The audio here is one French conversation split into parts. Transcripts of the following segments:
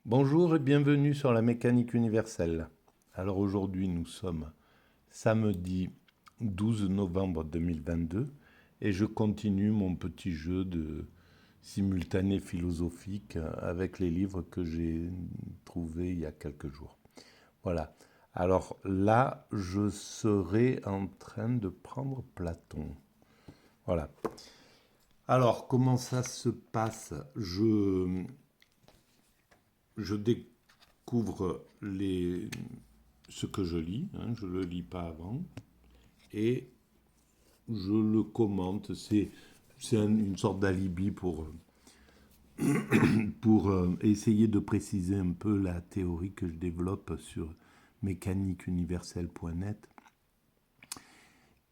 Bonjour et bienvenue sur la mécanique universelle. Alors aujourd'hui nous sommes samedi 12 novembre 2022 et je continue mon petit jeu de simultané philosophique avec les livres que j'ai trouvés il y a quelques jours. Voilà. Alors là, je serai en train de prendre Platon. Voilà. Alors, comment ça se passe? Je découvre ce que je lis, hein, je ne le lis pas avant, et je le commente. C'est une sorte d'alibi pour essayer de préciser un peu la théorie que je développe sur mécaniqueuniverselle.net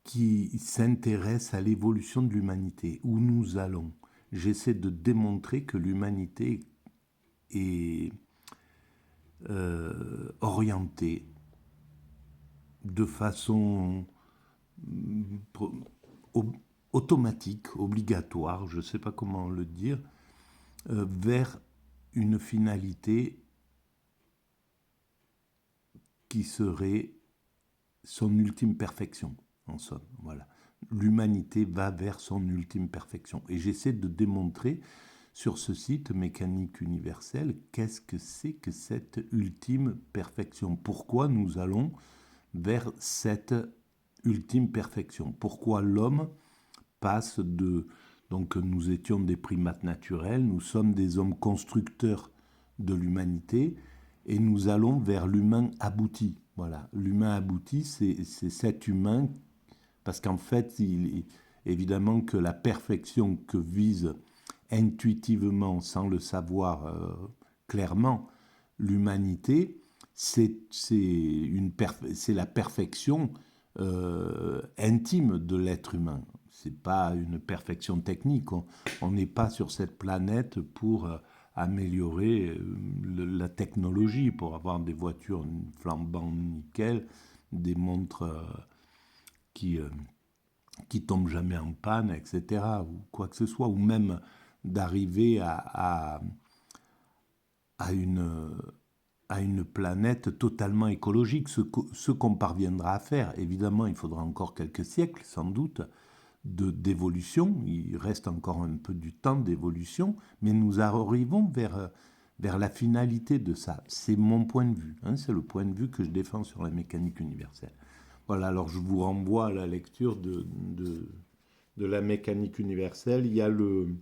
qui s'intéresse à l'évolution de l'humanité, où nous allons. J'essaie de démontrer que l'humanité est orientée de façon automatique, obligatoire, je ne sais pas comment le dire, vers une finalité qui serait son ultime perfection, en somme. Voilà. L'humanité va vers son ultime perfection. Et j'essaie de démontrer sur ce site Mécanique universelle qu'est-ce que c'est que cette ultime perfection. Pourquoi nous allons vers cette ultime perfection. Pourquoi l'homme passe de... Donc nous étions des primates naturels, nous sommes des hommes constructeurs de l'humanité et nous allons vers l'humain abouti. Voilà, l'humain abouti, c'est cet humain, parce qu'en fait, évidemment que la perfection que vise intuitivement, sans le savoir clairement, l'humanité, c'est la perfection intime de l'être humain. C'est pas une perfection technique. On n'est pas sur cette planète pour améliorer la technologie, pour avoir des voitures flambant nickel, des montres qui tombent jamais en panne, etc., ou quoi que ce soit, ou même d'arriver à une planète totalement écologique, ce qu'on parviendra à faire. Évidemment, il faudra encore quelques siècles, sans doute, d'évolution. Il reste encore un peu du temps d'évolution, mais nous arrivons vers la finalité de ça. C'est mon point de vue, hein, c'est le point de vue que je défends sur la mécanique universelle. Voilà, alors je vous renvoie à la lecture de la mécanique universelle. Il y a le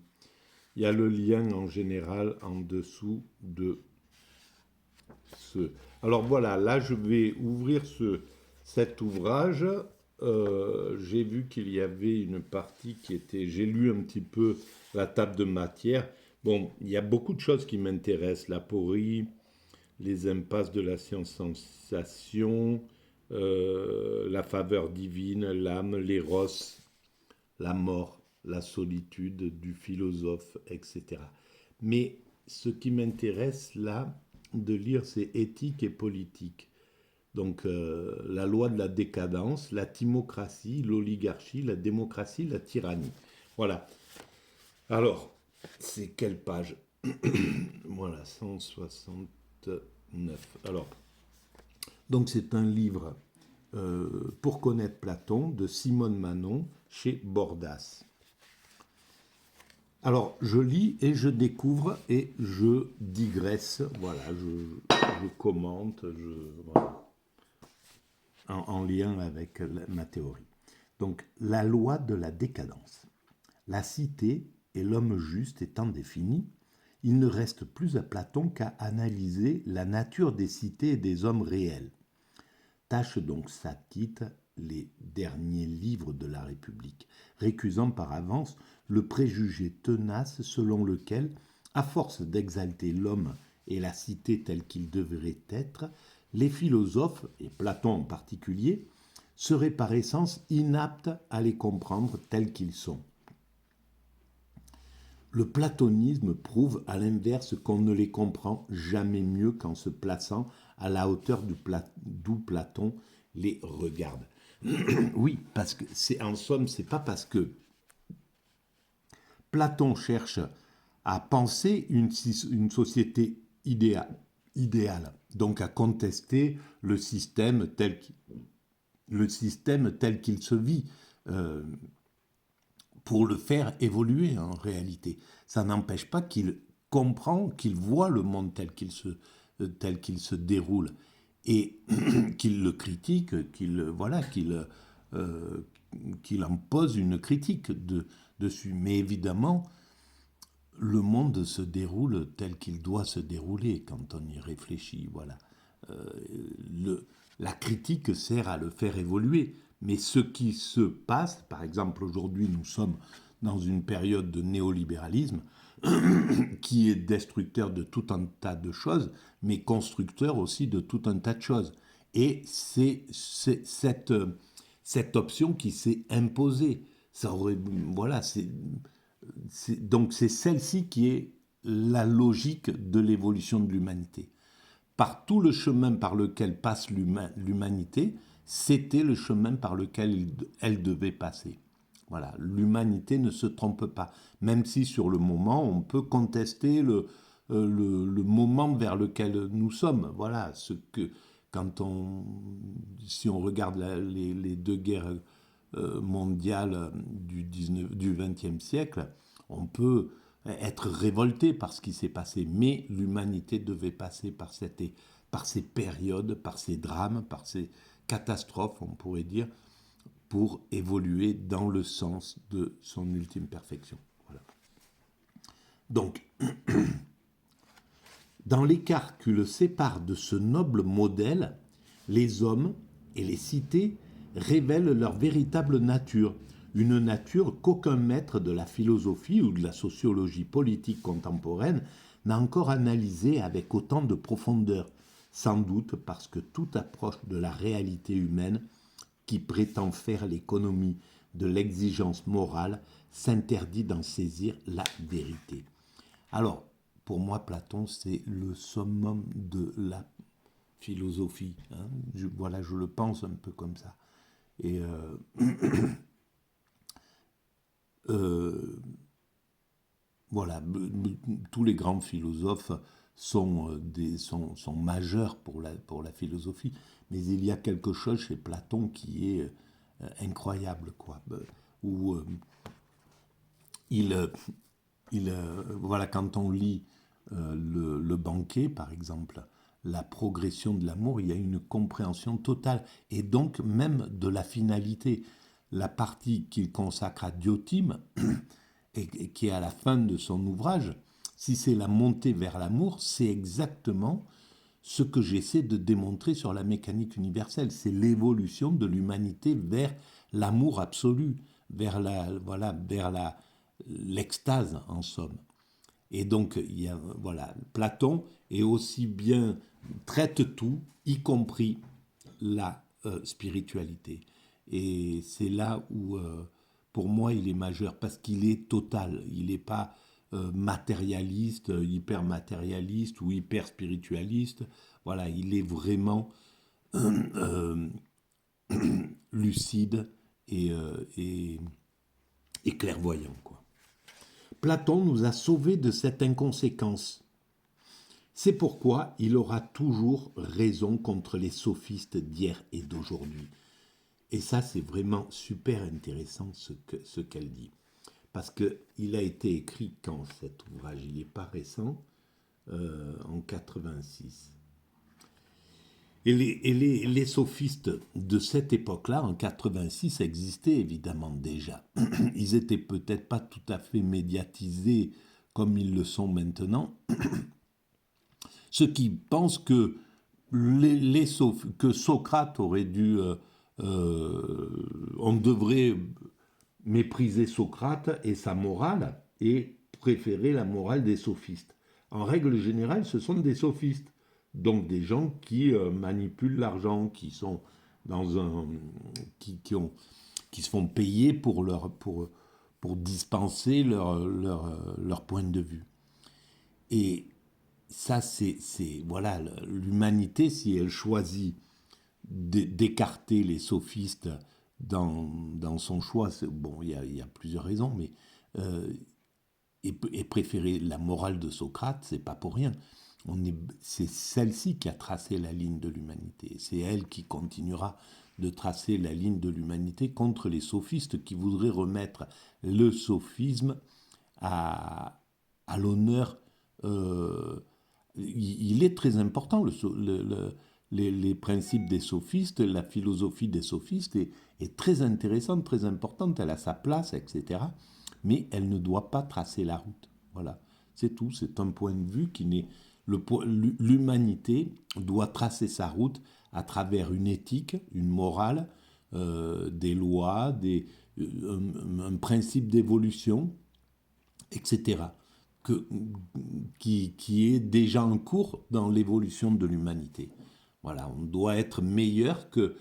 lien en général en dessous de ce. Alors voilà, là je vais ouvrir cet ouvrage. J'ai vu qu'il y avait une partie qui était... J'ai lu un petit peu la table de matière. Bon, il y a beaucoup de choses qui m'intéressent. L'aporie, les impasses de la science-sensation, la faveur divine, l'âme, l'éros, la mort, la solitude du philosophe, etc. Mais ce qui m'intéresse là de lire, c'est éthique et politique. Donc la loi de la décadence, la timocratie, l'oligarchie, la démocratie, la tyrannie. Voilà. Alors, c'est quelle page? Voilà, 169. Alors, donc c'est un livre pour connaître Platon de Simone Manon chez Bordas. Alors, je lis et je découvre et je digresse. Voilà, je commente, voilà, en lien avec ma théorie. Donc, la loi de la décadence. La cité et l'homme juste étant définis, il ne reste plus à Platon qu'à analyser la nature des cités et des hommes réels. Tâche donc Sackite les derniers livres de la République, récusant par avance le préjugé tenace selon lequel, à force d'exalter l'homme et la cité telle qu'il devrait être, les philosophes, et Platon en particulier, seraient par essence inaptes à les comprendre tels qu'ils sont. Le platonisme prouve à l'inverse qu'on ne les comprend jamais mieux qu'en se plaçant à la hauteur d'où Platon les regarde. Oui, parce que c'est en somme, c'est pas parce que Platon cherche à penser une société idéal, donc à contester le système tel qu'il se vit, euh, pour le faire évoluer en réalité. Ça n'empêche pas qu'il comprend, qu'il voit le monde tel qu'il se déroule et qu'il le critique, euh, qu'il en pose une critique dessus. Mais évidemment, le monde se déroule tel qu'il doit se dérouler quand on y réfléchit. Voilà. La critique sert à le faire évoluer. Mais ce qui se passe, par exemple aujourd'hui nous sommes dans une période de néolibéralisme qui est destructeur de tout un tas de choses, mais constructeur aussi de tout un tas de choses. Et c'est cette option qui s'est imposée. Voilà, donc c'est celle-ci qui est la logique de l'évolution de l'humanité. Par tout le chemin par lequel passe l'humanité, c'était le chemin par lequel elle devait passer. Voilà, l'humanité ne se trompe pas, même si sur le moment on peut contester le moment vers lequel nous sommes. Voilà, si on regarde les deux guerres mondiales du XXe siècle, on peut être révolté par ce qui s'est passé, mais l'humanité devait passer par ces périodes, par ces drames, par ces catastrophes, on pourrait dire, pour évoluer dans le sens de son ultime perfection. Voilà. Donc, dans l'écart qui le sépare de ce noble modèle, les hommes et les cités révèlent leur véritable nature, une nature qu'aucun maître de la philosophie ou de la sociologie politique contemporaine n'a encore analysée avec autant de profondeur, sans doute parce que toute approche de la réalité humaine qui prétend faire l'économie de l'exigence morale s'interdit d'en saisir la vérité. Alors, pour moi, Platon, c'est le summum de la philosophie. Hein. Je le pense un peu comme ça. Et voilà, tous les grands philosophes sont majeurs pour la philosophie, mais il y a quelque chose chez Platon qui est incroyable, quoi. Où voilà, quand on lit le banquet, par exemple, la progression de l'amour, il y a une compréhension totale, et donc même de la finalité. La partie qu'il consacre à Diotime, et qui est à la fin de son ouvrage, si c'est la montée vers l'amour, c'est exactement ce que j'essaie de démontrer sur la mécanique universelle. C'est l'évolution de l'humanité vers l'amour absolu, vers l'extase en somme. Et donc, Platon est aussi bien, traite tout, y compris la spiritualité. Et c'est là où, pour moi, il est majeur, parce qu'il est total. Il n'est pas matérialiste, hyper matérialiste ou hyper spiritualiste. Voilà, il est vraiment lucide et clairvoyant, quoi. Platon nous a sauvés de cette inconséquence. C'est pourquoi il aura toujours raison contre les sophistes d'hier et d'aujourd'hui. Et ça, c'est vraiment super intéressant ce qu'elle dit. Parce qu'il a été écrit quand cet ouvrage, il n'est pas récent, en 86. Et les sophistes de cette époque-là, en 86, existaient évidemment déjà. Ils n'étaient peut-être pas tout à fait médiatisés comme ils le sont maintenant. Ceux qui pensent que, que Socrate aurait dû... on devrait mépriser Socrate et sa morale et préférer la morale des sophistes. En règle générale, ce sont des sophistes. Donc des gens qui manipulent l'argent, qui sont qui se font payer pour dispenser leur point de vue. Et ça, c'est voilà, l'humanité, si elle choisit d'écarter les sophistes dans son choix, bon, il y a plusieurs raisons, mais et préférer la morale de Socrate, c'est pas pour rien. c'est celle-ci qui a tracé la ligne de l'humanité. C'est elle qui continuera de tracer la ligne de l'humanité contre les sophistes qui voudraient remettre le sophisme à l'honneur. Il est très important, les principes des sophistes, la philosophie des sophistes est très intéressante, très importante, elle a sa place, etc. Mais elle ne doit pas tracer la route. Voilà, c'est tout, c'est un point de vue qui n'est... L'humanité doit tracer sa route à travers une éthique, une morale, des lois, un principe d'évolution, etc., qui est déjà en cours dans l'évolution de l'humanité. Voilà, on doit être meilleur que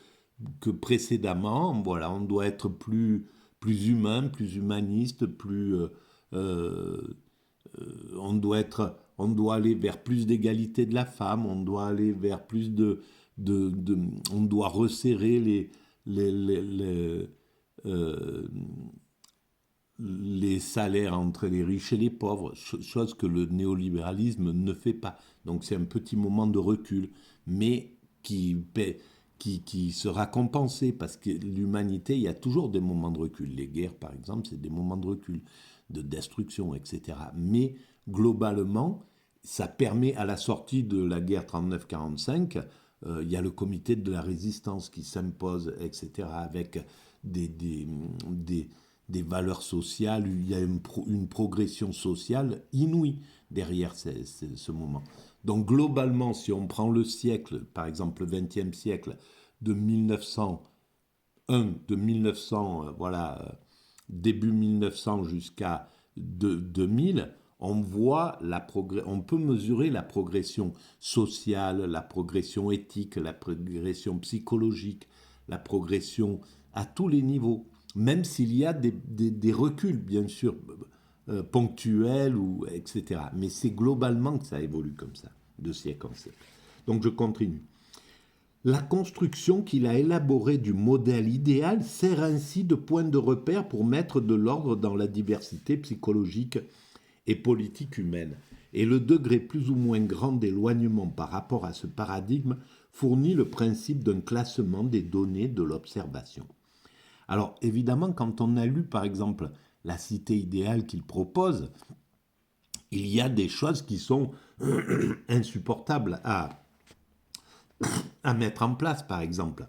précédemment, voilà, on doit être plus humain, plus humaniste, euh, on doit aller vers plus d'égalité de la femme, on doit aller vers plus on doit resserrer euh, les salaires entre les riches et les pauvres, chose que le néolibéralisme ne fait pas. Donc c'est un petit moment de recul, mais qui sera compensé, parce que l'humanité, il y a toujours des moments de recul. Les guerres, par exemple, c'est des moments de recul, de destruction, etc. Mais globalement, ça permet, à la sortie de la guerre 39-45, il y a le comité de la résistance qui s'impose, etc., avec des, des, des, des valeurs sociales, il y a une progression sociale inouïe derrière ce moment. Donc globalement, si on prend le siècle, par exemple le XXe siècle, de 1901, de 1900, début 1900 jusqu'à 2000, on peut mesurer la progression sociale, la progression éthique, la progression psychologique, la progression à tous les niveaux, même s'il y a des reculs, bien sûr, ponctuels, etc. Mais c'est globalement que ça évolue comme ça, de siècle en siècle. Donc je continue. La construction qu'il a élaborée du modèle idéal sert ainsi de point de repère pour mettre de l'ordre dans la diversité psychologique et politique humaine. Et le degré plus ou moins grand d'éloignement par rapport à ce paradigme fournit le principe d'un classement des données de l'observation. Alors évidemment, quand on a lu par exemple la cité idéale qu'il propose, il y a des choses qui sont insupportables à mettre en place, par exemple.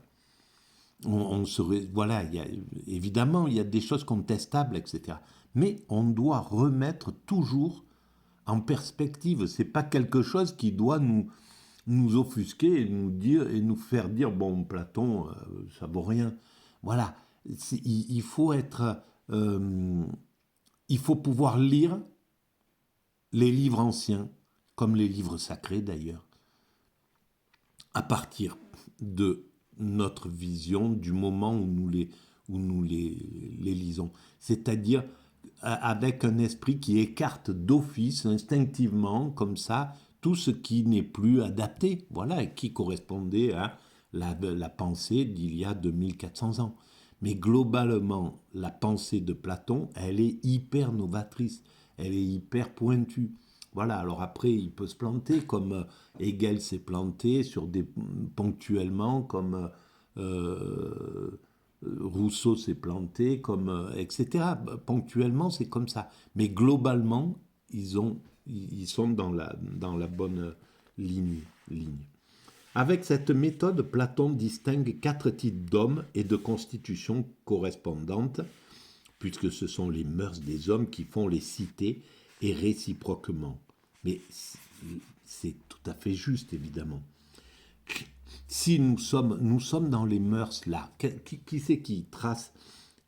Voilà, évidemment, il y a des choses contestables, etc. Mais on doit remettre toujours en perspective. C'est pas quelque chose qui doit nous offusquer et nous faire dire bon, Platon, ça vaut rien. Voilà, il faut être, il faut pouvoir lire les livres anciens, comme les livres sacrés d'ailleurs, à partir de notre vision du moment où nous les lisons. C'est-à-dire avec un esprit qui écarte d'office, instinctivement, comme ça, tout ce qui n'est plus adapté, voilà, et qui correspondait à la pensée d'il y a 2400 ans. Mais globalement, la pensée de Platon, elle est hyper novatrice, elle est hyper pointue. Voilà, alors après, il peut se planter, comme Hegel s'est planté ponctuellement, comme Rousseau s'est planté, etc. Ponctuellement, c'est comme ça. Mais globalement, ils sont dans la bonne ligne. Avec cette méthode, Platon distingue 4 types d'hommes et de constitutions correspondantes, puisque ce sont les mœurs des hommes qui font les cités et réciproquement. Mais c'est tout à fait juste, évidemment. Si nous sommes dans les mœurs là, qui c'est qui trace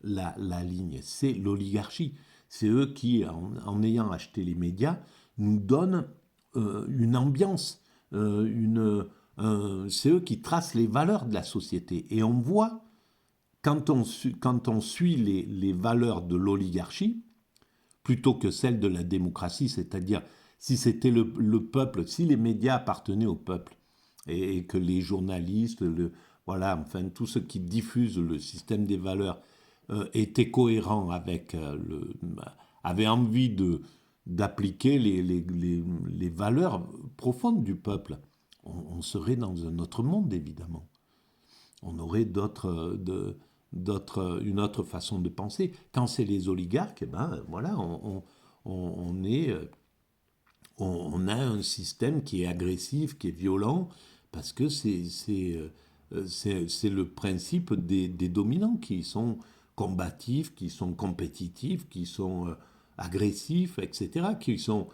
la ligne? C'est l'oligarchie. C'est eux qui, en ayant acheté les médias, nous donnent une ambiance, c'est eux qui tracent les valeurs de la société. Et on voit, quand on suit les valeurs de l'oligarchie, plutôt que celles de la démocratie, c'est-à-dire si c'était le peuple, si les médias appartenaient au peuple, et que les journalistes, voilà, enfin tout ce qui diffuse le système des valeurs était cohérent avec avait envie d'appliquer les valeurs profondes du peuple, on serait dans un autre monde, évidemment. On aurait une autre façon de penser. Quand c'est les oligarques, ben voilà, on a un système qui est agressif, qui est violent, parce que c'est le principe des dominants qui sont combatifs, qui sont compétitifs, qui sont agressifs, etc., qui sont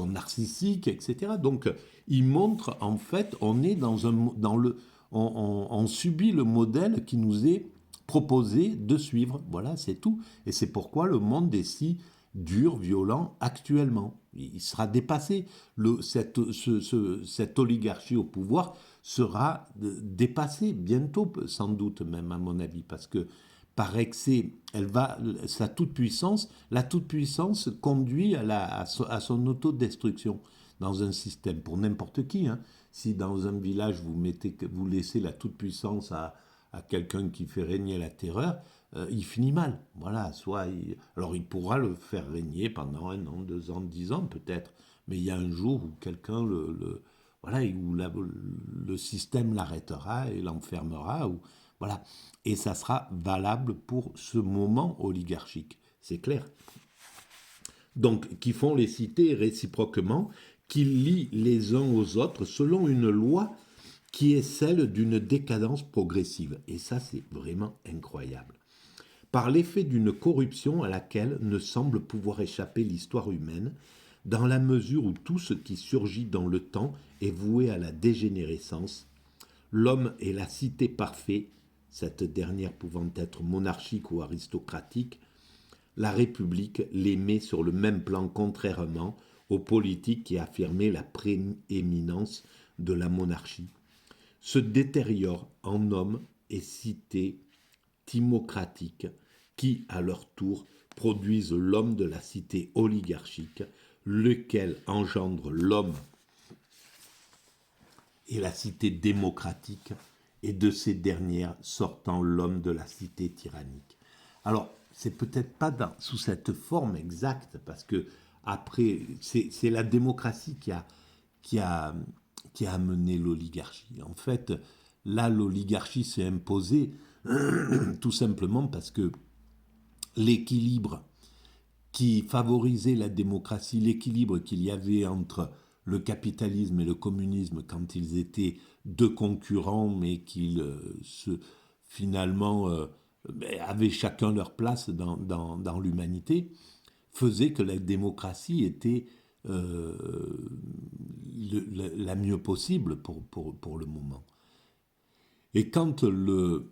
narcissiques, etc. Donc, ils montrent, en fait, on est on subit le modèle qui nous est proposé de suivre. Voilà, c'est tout. Et c'est pourquoi le monde est si dur, violent actuellement. Il sera dépassé. Cette oligarchie au pouvoir sera dépassée bientôt, sans doute même à mon avis, parce que par excès, la toute-puissance conduit à son autodestruction dans un système, pour n'importe qui. Hein. Si dans un village vous laissez la toute-puissance à quelqu'un qui fait régner la terreur, il finit mal. Voilà, alors il pourra le faire régner pendant 1 an, 2 ans, 10 ans peut-être, mais il y a un jour où quelqu'un voilà, où le système l'arrêtera et l'enfermera, voilà. Et ça sera valable pour ce moment oligarchique, c'est clair. Donc, qui font les cités réciproquement, qui lient les uns aux autres selon une loi qui est celle d'une décadence progressive. Et ça, c'est vraiment incroyable. Par l'effet d'une corruption à laquelle ne semble pouvoir échapper l'histoire humaine, dans la mesure où tout ce qui surgit dans le temps est voué à la dégénérescence, l'homme est la cité parfaite, cette dernière pouvant être monarchique ou aristocratique, la République les met sur le même plan contrairement aux politiques qui affirmaient la prééminence de la monarchie, se détériorent en hommes et cités timocratiques qui, à leur tour, produisent l'homme de la cité oligarchique, lequel engendre l'homme et la cité démocratique, et de ces dernières sortant l'homme de la cité tyrannique. Alors, c'est peut-être pas sous cette forme exacte, parce que après, c'est la démocratie qui a amené l'oligarchie. En fait, là, l'oligarchie s'est imposée tout simplement parce que l'équilibre qui favorisait la démocratie, l'équilibre qu'il y avait entre le capitalisme et le communisme quand ils étaient deux concurrents, mais qu'ils finalement avaient chacun leur place dans l'humanité, faisait que la démocratie était la mieux possible pour le moment. Et quand le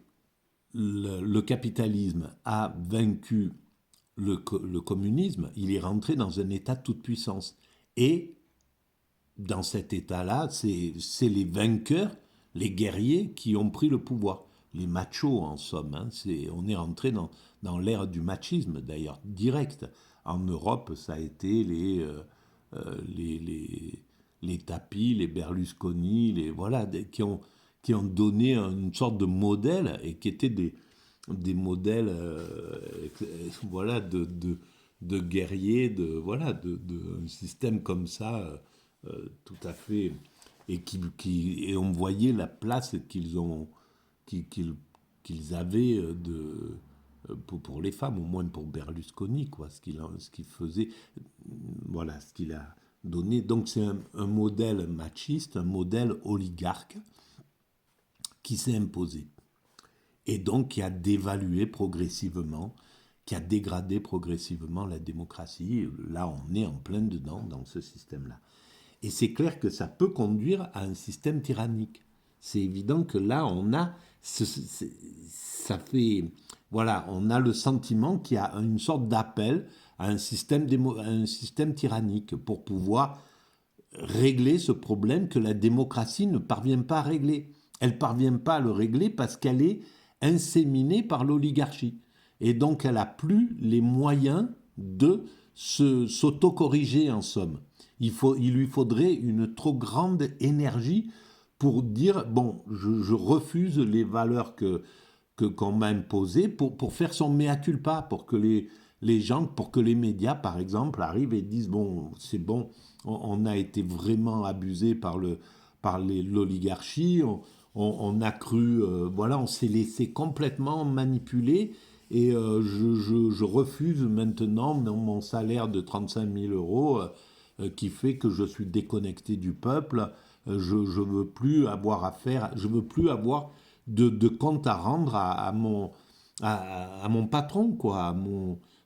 capitalisme a vaincu le communisme, il est rentré dans un état de toute puissance. Et dans cet état-là, c'est les vainqueurs, les guerriers qui ont pris le pouvoir. Les machos, en somme. Hein, on est rentré dans l'ère du machisme, d'ailleurs, direct. En Europe, ça a été les Tapie, les Berlusconi, voilà, qui ont donné une sorte de modèle et qui étaient des modèles voilà, de guerriers, voilà, un système comme ça, tout à fait, et on voyait la place qu'ils avaient pour les femmes, au moins pour Berlusconi, quoi, ce qu'il faisait, voilà, ce qu'il a donné. Donc c'est un modèle machiste, un modèle oligarque qui s'est imposé. Et donc qui a dévalué progressivement, qui a dégradé progressivement la démocratie. Là, on est en plein dedans dans ce système-là. Et c'est clair que ça peut conduire à un système tyrannique. C'est évident que là, on a voilà, on a le sentiment qu'il y a une sorte d'appel à un système tyrannique pour pouvoir régler ce problème que la démocratie ne parvient pas à régler. Elle ne parvient pas à le régler parce qu'elle est inséminée par l'oligarchie. Et donc, elle n'a plus les moyens de s'autocorriger, en somme. Il lui faudrait une trop grande énergie pour dire, bon, je refuse les valeurs qu'on m'a imposées pour faire son mea culpa, pour que les gens pour que les médias, par exemple, arrivent et disent bon, c'est bon, on a été vraiment abusé par l'oligarchie, on a cru, voilà, on s'est laissé complètement manipuler et je refuse maintenant mon salaire de 35 000 euros qui fait que je suis déconnecté du peuple. Je veux plus avoir affaire, je veux plus avoir de compte à rendre à mon patron, quoi,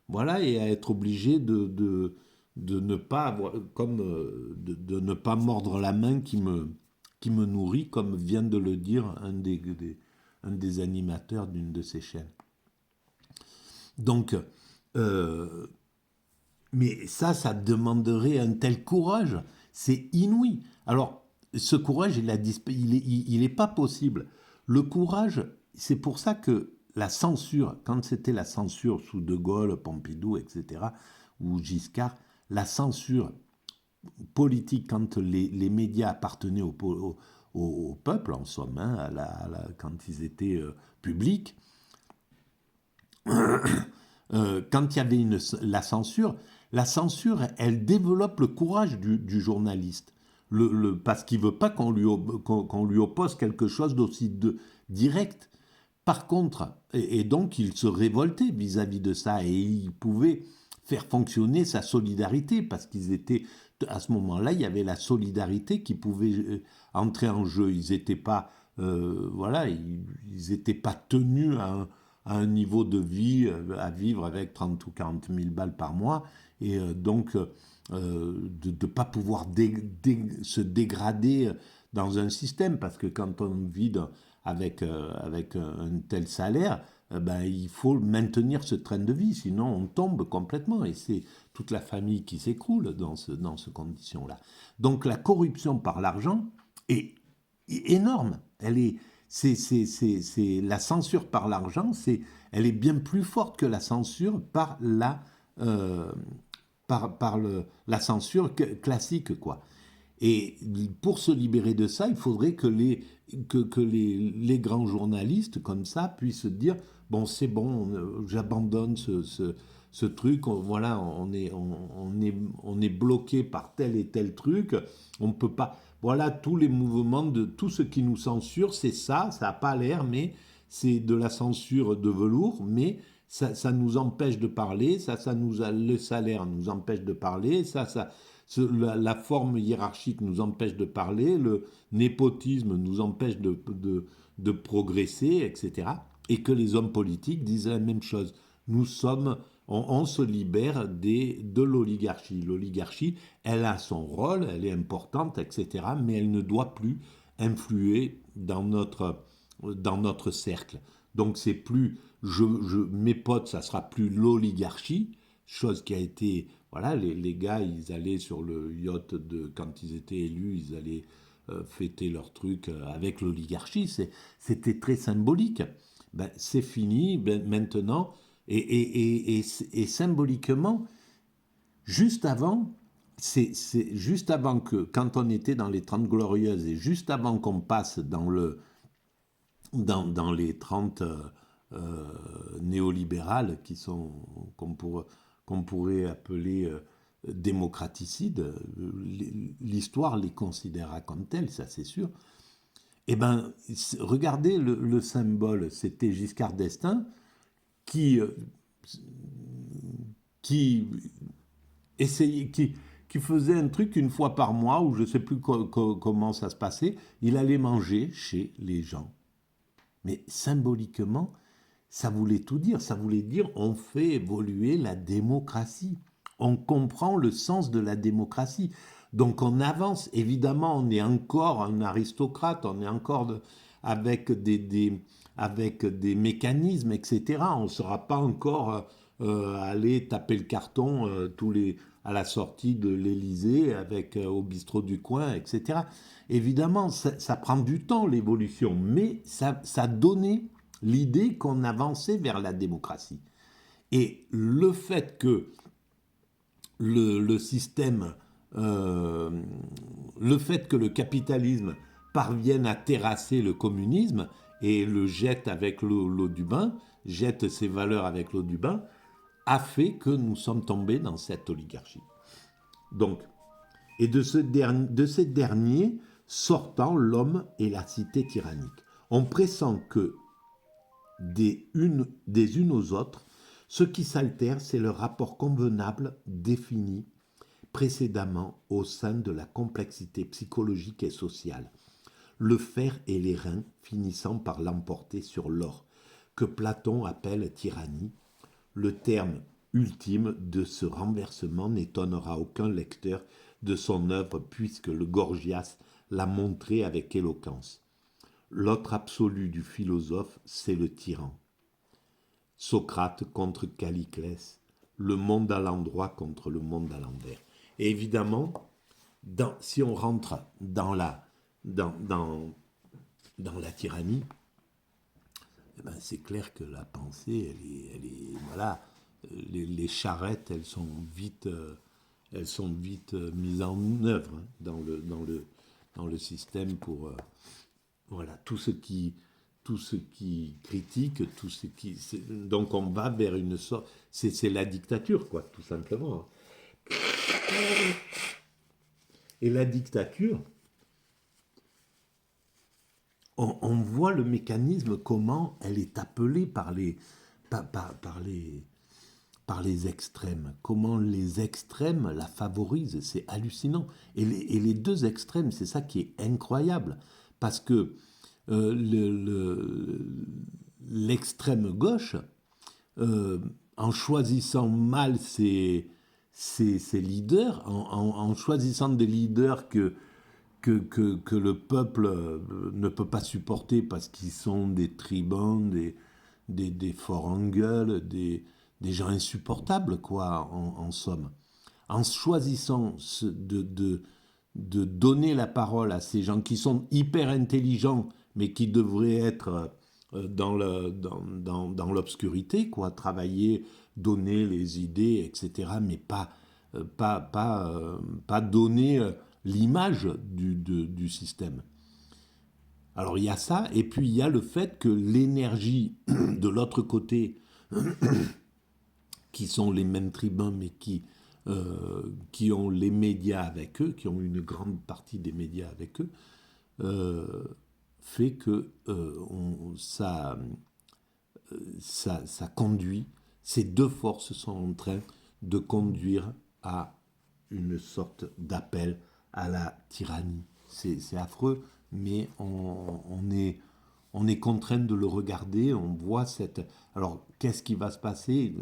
voilà, et à être obligé de ne pas avoir, comme, de ne pas mordre la main qui me nourrit, comme vient de le dire un des animateurs d'une de ces chaînes. Donc, euh, mais ça demanderait un tel courage. C'est inouï. Alors, ce courage, il est pas possible. Le courage, c'est pour ça que la censure, quand c'était la censure sous De Gaulle, Pompidou, etc., ou Giscard, la censure politique, quand les médias appartenaient au peuple, en somme, hein, quand ils étaient publics, quand il y avait la censure, elle développe le courage du journaliste. Parce qu'il ne veut pas qu'on lui oppose quelque chose d'aussi direct. Par contre, et donc il se révoltait vis-à-vis de ça, et il pouvait faire fonctionner sa solidarité, parce qu'ils étaient, à ce moment-là, il y avait la solidarité qui pouvait entrer en jeu. Ils n'étaient pas, voilà, ils n'étaient pas tenus à un niveau de vie, à vivre avec 30 ou 40 000 balles par mois, et donc de ne pas pouvoir se dégrader dans un système, parce que quand on vit avec un tel salaire, ben, il faut maintenir ce train de vie, sinon on tombe complètement, et c'est toute la famille qui s'écroule dans ces conditions-là. Donc la corruption par l'argent est énorme. La censure par l'argent, elle est bien plus forte que la censure euh, la censure classique, quoi. Et pour se libérer de ça, il faudrait que les grands journalistes comme ça puissent dire bon, c'est bon, j'abandonne ce truc, voilà, on est bloqué par tel et tel truc, on peut pas. Voilà, tous les mouvements de tout ce qui nous censure, c'est ça n'a pas l'air, mais c'est de la censure de velours, mais ça nous empêche de parler, le salaire nous empêche de parler, la forme hiérarchique nous empêche de parler, le népotisme nous empêche de progresser, etc. Et que les hommes politiques disent la même chose. On se libère de l'oligarchie. L'oligarchie, elle a son rôle, elle est importante, etc. Mais elle ne doit plus influer dans notre cercle. Donc c'est plus, mes potes, ça sera plus l'oligarchie, chose qui a été, voilà, les gars, ils allaient sur le yacht quand ils étaient élus, ils allaient fêter leur truc avec l'oligarchie, c'était très symbolique. Ben, c'est fini, ben, maintenant, et symboliquement, juste avant, c'est juste avant que, quand on était dans les 30 glorieuses, et juste avant qu'on passe dans les 30 néolibérales qu'on pourrait appeler démocraticides, l'histoire les considérera comme telles, ça c'est sûr. Eh bien, regardez le symbole, c'était Giscard d'Estaing qui, qui essayait, qui faisait un truc une fois par mois, ou je ne sais plus comment ça se passait, il allait manger chez les gens. Mais symboliquement, ça voulait tout dire. Ça voulait dire on fait évoluer la démocratie. On comprend le sens de la démocratie. Donc on avance. Évidemment, on est encore un aristocrate, on est encore avec avec des mécanismes, etc. On ne sera pas encore aller taper le carton à la sortie de l'Élysée au bistrot du coin, etc. Évidemment, ça prend du temps l'évolution, mais ça donnait l'idée qu'on avançait vers la démocratie. Et le fait que le système, le fait que le capitalisme parvienne à terrasser le communisme et le jette avec l'eau du bain, jette ses valeurs avec l'eau du bain, a fait que nous sommes tombés dans cette oligarchie. Donc, et de ces derniers sortant l'homme et la cité tyrannique. On pressent que des unes aux autres, ce qui s'altère, c'est le rapport convenable défini précédemment au sein de la complexité psychologique et sociale, le fer et les reins finissant par l'emporter sur l'or, que Platon appelle tyrannie. Le terme ultime de ce renversement n'étonnera aucun lecteur de son œuvre puisque le Gorgias l'a montré avec éloquence. L'autre absolu du philosophe, c'est le tyran. Socrate contre Calliclès, le monde à l'endroit contre le monde à l'envers. Et évidemment, si on rentre dans la tyrannie, eh ben, c'est clair que la pensée, elle est voilà, les charrettes, elles sont vite mises en œuvre hein, dans le système pour voilà tout ce qui critique, donc on va vers une sorte, c'est la dictature quoi, tout simplement. Et la dictature, on voit le mécanisme, comment elle est appelée par les extrêmes, comment les extrêmes la favorisent, c'est hallucinant. Et les deux extrêmes, c'est ça qui est incroyable, parce que l'extrême gauche, en choisissant mal ses leaders, en choisissant des leaders que le peuple ne peut pas supporter parce qu'ils sont des tribuns, des forts en gueule, des gens insupportables, quoi, en somme. En choisissant de donner la parole à ces gens qui sont hyper intelligents, mais qui devraient être dans l'obscurité, quoi, travailler, donner les idées, etc., mais pas donner l'image du système. Alors il y a ça, et puis il y a le fait que l'énergie de l'autre côté, qui sont les mêmes tribuns, mais qui ont les médias avec eux, qui ont une grande partie des médias avec eux, fait que ça conduit, ces deux forces sont en train de conduire à une sorte d'appel à la tyrannie. C'est affreux, mais on est contraint de le regarder, on voit cette... Alors, qu'est-ce qui va se passer?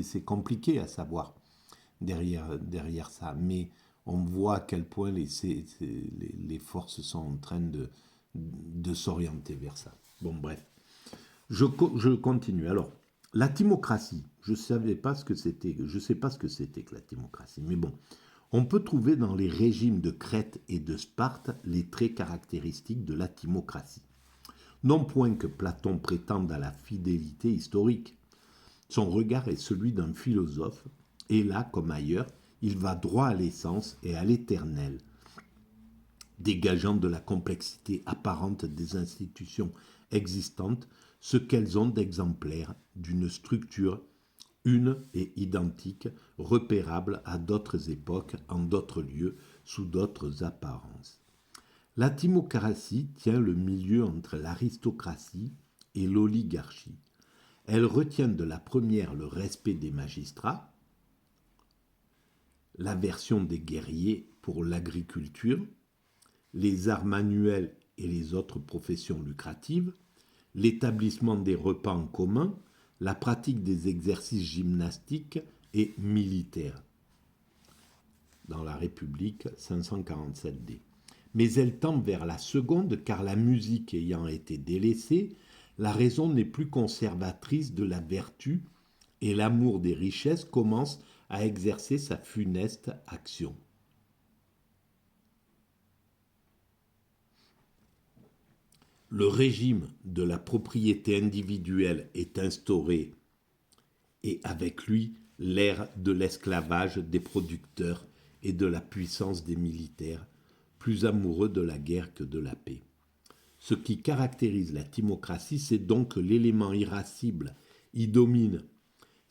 C'est compliqué à savoir derrière ça, mais on voit à quel point les forces sont en train de s'orienter vers ça. Bon, bref. Je continue. Alors, la timocratie, je ne sais pas ce que c'était que la timocratie, mais bon, on peut trouver dans les régimes de Crète et de Sparte les traits caractéristiques de la timocratie. Non point que Platon prétende à la fidélité historique. Son regard est celui d'un philosophe, et là, comme ailleurs, il va droit à l'essence et à l'éternel, dégageant de la complexité apparente des institutions existantes ce qu'elles ont d'exemplaire d'une structure une et identique, repérable à d'autres époques, en d'autres lieux, sous d'autres apparences. La timocratie tient le milieu entre l'aristocratie et l'oligarchie. Elle retient de la première le respect des magistrats, l'aversion des guerriers pour l'agriculture, les arts manuels et les autres professions lucratives, l'établissement des repas en commun, la pratique des exercices gymnastiques et militaires. Dans la République 547D. Mais elle tend vers la seconde car la musique ayant été délaissée, la raison n'est plus conservatrice de la vertu et l'amour des richesses commence à exercer sa funeste action. Le régime de la propriété individuelle est instauré et avec lui l'ère de l'esclavage des producteurs et de la puissance des militaires, plus amoureux de la guerre que de la paix. Ce qui caractérise la timocratie, c'est donc que l'élément irascible y domine,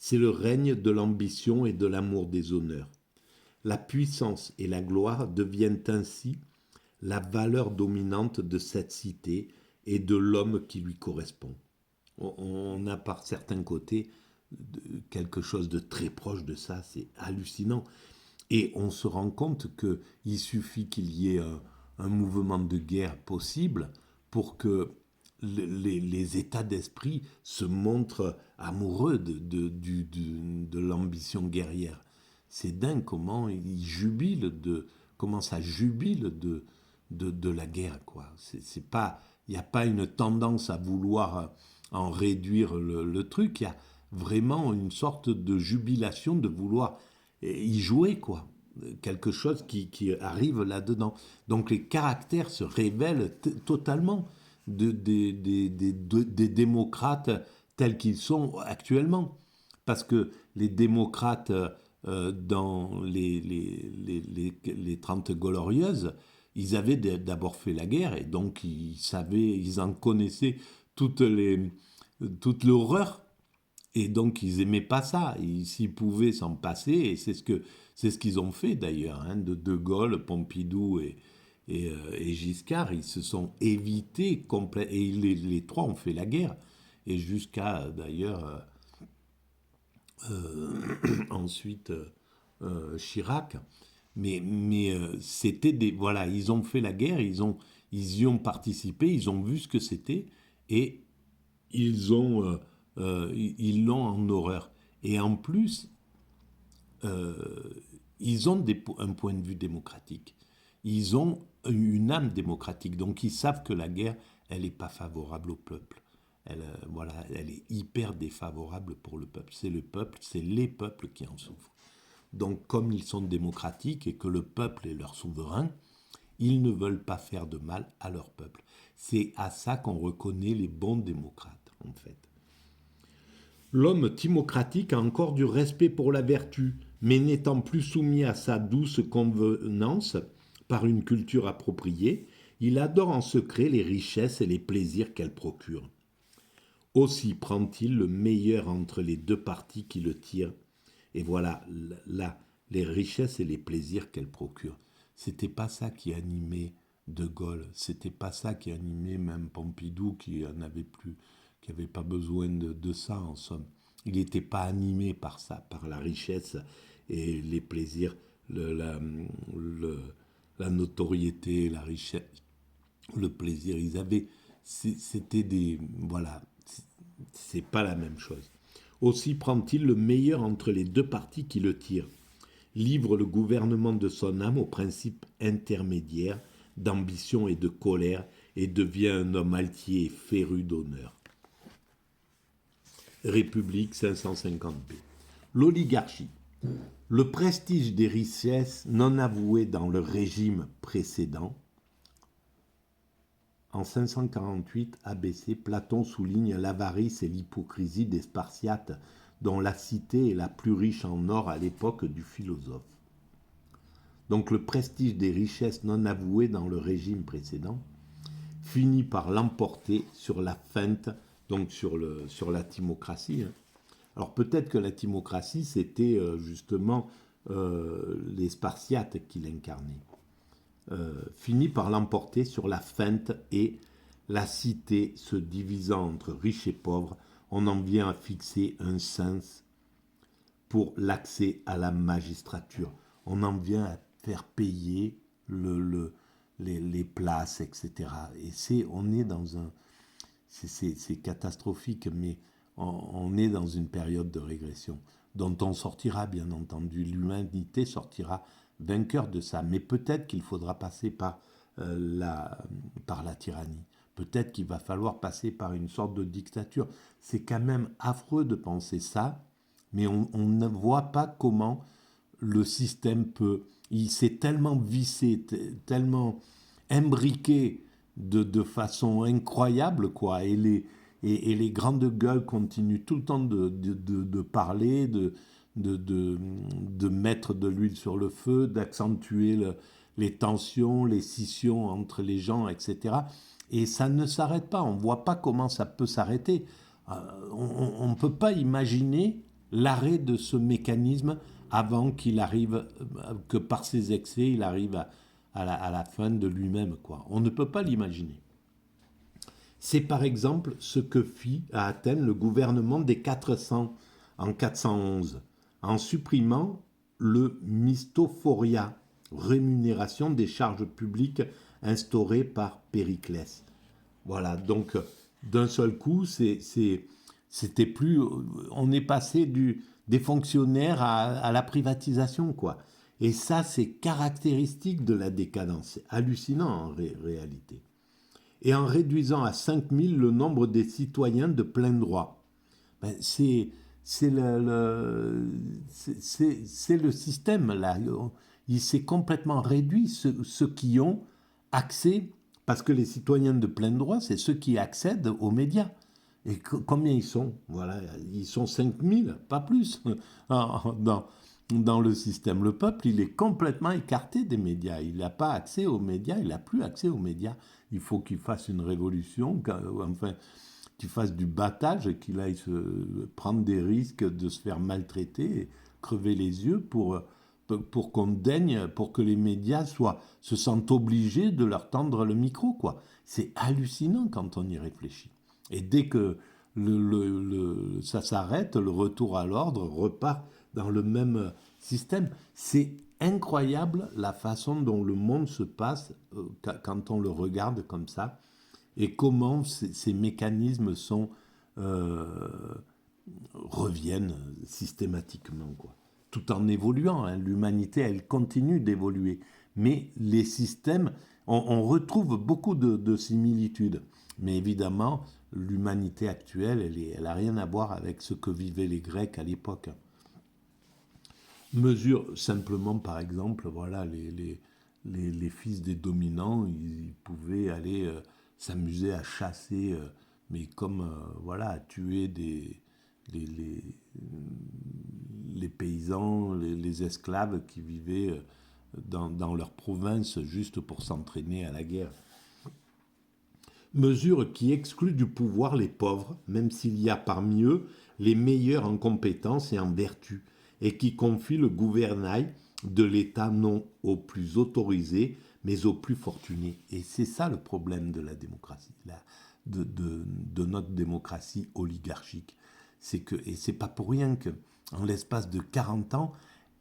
C'est le règne de l'ambition et de l'amour des honneurs. La puissance et la gloire deviennent ainsi la valeur dominante de cette cité et de l'homme qui lui correspond. On a par certains côtés quelque chose de très proche de ça, c'est hallucinant. Et on se rend compte qu'il suffit qu'il y ait un mouvement de guerre possible pour que les états d'esprit se montrent amoureux de l'ambition guerrière. C'est dingue comment ils jubilent comment ça jubile de la guerre, quoi. C'est pas, il n'y a pas une tendance à vouloir en réduire le truc. Il y a vraiment une sorte de jubilation de vouloir y jouer, quoi. Quelque chose qui arrive là-dedans. Donc les caractères se révèlent totalement des démocrates tels qu'ils sont actuellement. Parce que les démocrates dans les 30 glorieuses, ils avaient d'abord fait la guerre et donc ils savaient, ils en connaissaient toute l'horreur. Et donc ils aimaient pas ça, s'ils pouvaient s'en passer, et c'est ce qu'ils ont fait d'ailleurs, hein, de Gaulle, Pompidou et Giscard, ils se sont évités complètement, et les trois ont fait la guerre, et jusqu'à d'ailleurs ensuite Chirac, mais c'était des, voilà, ils ont fait la guerre, ils y ont participé, ils ont vu ce que c'était, et ils l'ont en horreur. Et en plus, euh, ils ont un point de vue démocratique. Ils ont une âme démocratique. Donc ils savent que la guerre, elle n'est pas favorable au peuple. Voilà, elle est hyper défavorable pour le peuple. C'est les peuples qui en souffrent. Donc comme ils sont démocratiques et que le peuple est leur souverain, ils ne veulent pas faire de mal à leur peuple. C'est à ça qu'on reconnaît les bons démocrates, en fait. L'homme timocratique a encore du respect pour la vertu, mais n'étant plus soumis à sa douce convenance par une culture appropriée, il adore en secret les richesses et les plaisirs qu'elle procure. Aussi prend-il le meilleur entre les deux parties qui le tirent. Et voilà, là, les richesses et les plaisirs qu'elle procure. C'était pas ça qui animait De Gaulle, c'était pas ça qui animait même Pompidou qui en avait plus, qui n'avait pas besoin de ça en somme. Il n'était pas animé par ça, par la richesse et les plaisirs, la notoriété, la richesse, le plaisir. C'était des, voilà, c'est pas la même chose. Aussi prend-il le meilleur entre les deux parties qui le tirent, livre le gouvernement de son âme aux principes intermédiaires d'ambition et de colère et devient un homme altier et féru d'honneur. République 550b. L'oligarchie. Le prestige des richesses non avouées dans le régime précédent. En 548 ABC, Platon souligne l'avarice et l'hypocrisie des Spartiates, dont la cité est la plus riche en or à l'époque du philosophe. Donc le prestige des richesses non avouées dans le régime précédent finit par l'emporter sur la feinte, donc sur la timocratie. Alors peut-être que la timocratie, c'était justement les Spartiates qui l'incarnaient. Finit par l'emporter sur la feinte et la cité se divisant entre riches et pauvres, on en vient à fixer un cens pour l'accès à la magistrature. On en vient à faire payer les places, etc. Et on est dans un... C'est catastrophique, mais on est dans une période de régression dont on sortira, bien entendu. L'humanité sortira vainqueur de ça. Mais peut-être qu'il faudra passer par la tyrannie. Peut-être qu'il va falloir passer par une sorte de dictature. C'est quand même affreux de penser ça, mais on ne voit pas comment le système peut... Il s'est tellement vissé, tellement imbriqué de façon incroyable, quoi. Et les grandes gueules continuent tout le temps de parler, de mettre de l'huile sur le feu, d'accentuer les tensions, les scissions entre les gens, etc. Et ça ne s'arrête pas. On ne voit pas comment ça peut s'arrêter. On ne peut pas imaginer l'arrêt de ce mécanisme avant qu'il arrive, que par ses excès, il arrive à la fin de lui-même, quoi. On ne peut pas l'imaginer. C'est par exemple ce que fit à Athènes le gouvernement des 400 en 411, en supprimant le mystophoria, rémunération des charges publiques instaurée par Périclès. Voilà, donc d'un seul coup, c'était plus. On est passé des fonctionnaires à la privatisation, quoi. Et ça, c'est caractéristique de la décadence. C'est hallucinant en réalité. Et en réduisant à 5000 le nombre des citoyens de plein droit. Ben, c'est le système, là. Il s'est complètement réduit, ceux qui ont accès, parce que les citoyens de plein droit, c'est ceux qui accèdent aux médias. Et combien ils sont? Voilà, ils sont 5000, pas plus, dans le système. Le peuple, il est complètement écarté des médias. Il n'a pas accès aux médias, il n'a plus accès aux médias. Il faut qu'il fasse une révolution, enfin, qu'il fasse du battage, qu'il aille prendre des risques de se faire maltraiter, crever les yeux pour qu'on daigne, pour que les médias se sentent obligés de leur tendre le micro, quoi. C'est hallucinant quand on y réfléchit. Et dès que ça s'arrête, le retour à l'ordre repart dans le même système. C'est incroyable la façon dont le monde se passe quand on le regarde comme ça, et comment ces mécanismes euh, reviennent systématiquement, quoi. Tout en évoluant, hein. L'humanité, elle continue d'évoluer. Mais les systèmes, on retrouve beaucoup de similitudes. Mais évidemment, l'humanité actuelle, elle n'a rien à voir avec ce que vivaient les Grecs à l'époque. Mesure simplement, par exemple, voilà, les fils des dominants, ils pouvaient aller s'amuser à chasser, mais comme, voilà, à tuer les, les, les paysans, les esclaves qui vivaient dans leur province juste pour s'entraîner à la guerre. Mesure qui exclut du pouvoir les pauvres, même s'il y a parmi eux les meilleurs en compétences et en vertu, et qui confie le gouvernail de l'État non aux plus autorisés, mais aux plus fortunés. Et c'est ça le problème de la démocratie, de notre démocratie oligarchique. Et c'est pas pour rien qu'en l'espace de 40 ans,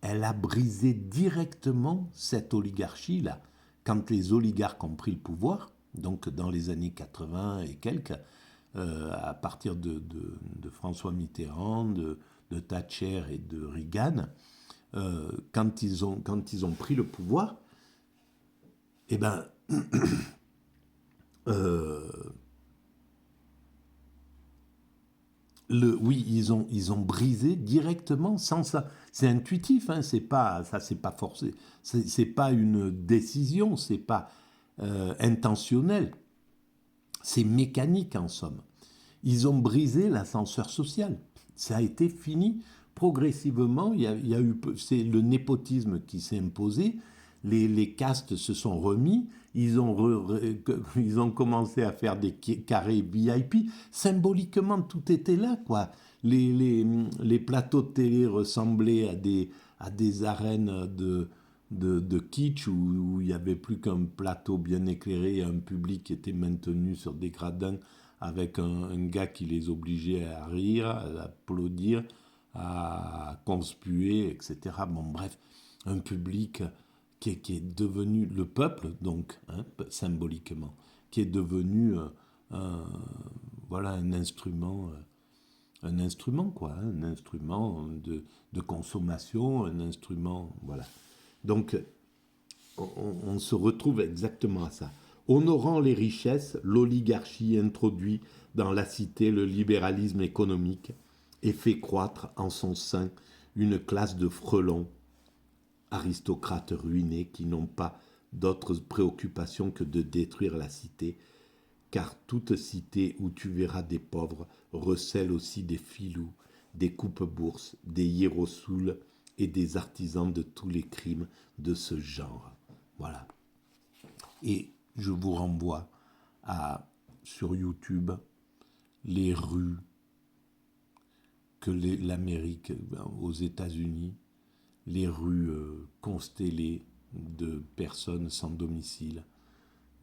elle a brisé directement cette oligarchie-là. Quand les oligarques ont pris le pouvoir, donc dans les années 80 et quelques, à partir de François Mitterrand, de Thatcher et de Reagan, quand ils ont pris le pouvoir, eh ben, oui, ils ont brisé directement sans ça. C'est intuitif, hein, c'est pas forcé, c'est pas une décision, c'est pas intentionnel, c'est mécanique en somme. Ils ont brisé l'ascenseur social. Ça a été fini progressivement. Il y a eu, c'est le népotisme qui s'est imposé. Les castes se sont remis. Ils ont commencé à faire des carrés VIP. Symboliquement, tout était là, quoi. Les plateaux de télé ressemblaient à des arènes de kitsch où il n'y avait plus qu'un plateau bien éclairé et un public qui était maintenu sur des gradins avec un gars qui les obligeait à rire, à applaudir, à conspuer, etc. Bon, bref, un public qui est devenu le peuple, donc, hein, symboliquement, qui est devenu voilà, un instrument, quoi, hein, un instrument de consommation, un instrument, voilà. Donc, on se retrouve exactement à ça. Honorant les richesses, l'oligarchie introduit dans la cité le libéralisme économique et fait croître en son sein une classe de frelons, aristocrates ruinés qui n'ont pas d'autres préoccupations que de détruire la cité, car toute cité où tu verras des pauvres recèle aussi des filous, des coupe-bourses, des hiérosouls et des artisans de tous les crimes de ce genre. Voilà. Et je vous renvoie sur YouTube les rues que l'Amérique, aux États-Unis, les rues constellées de personnes sans domicile,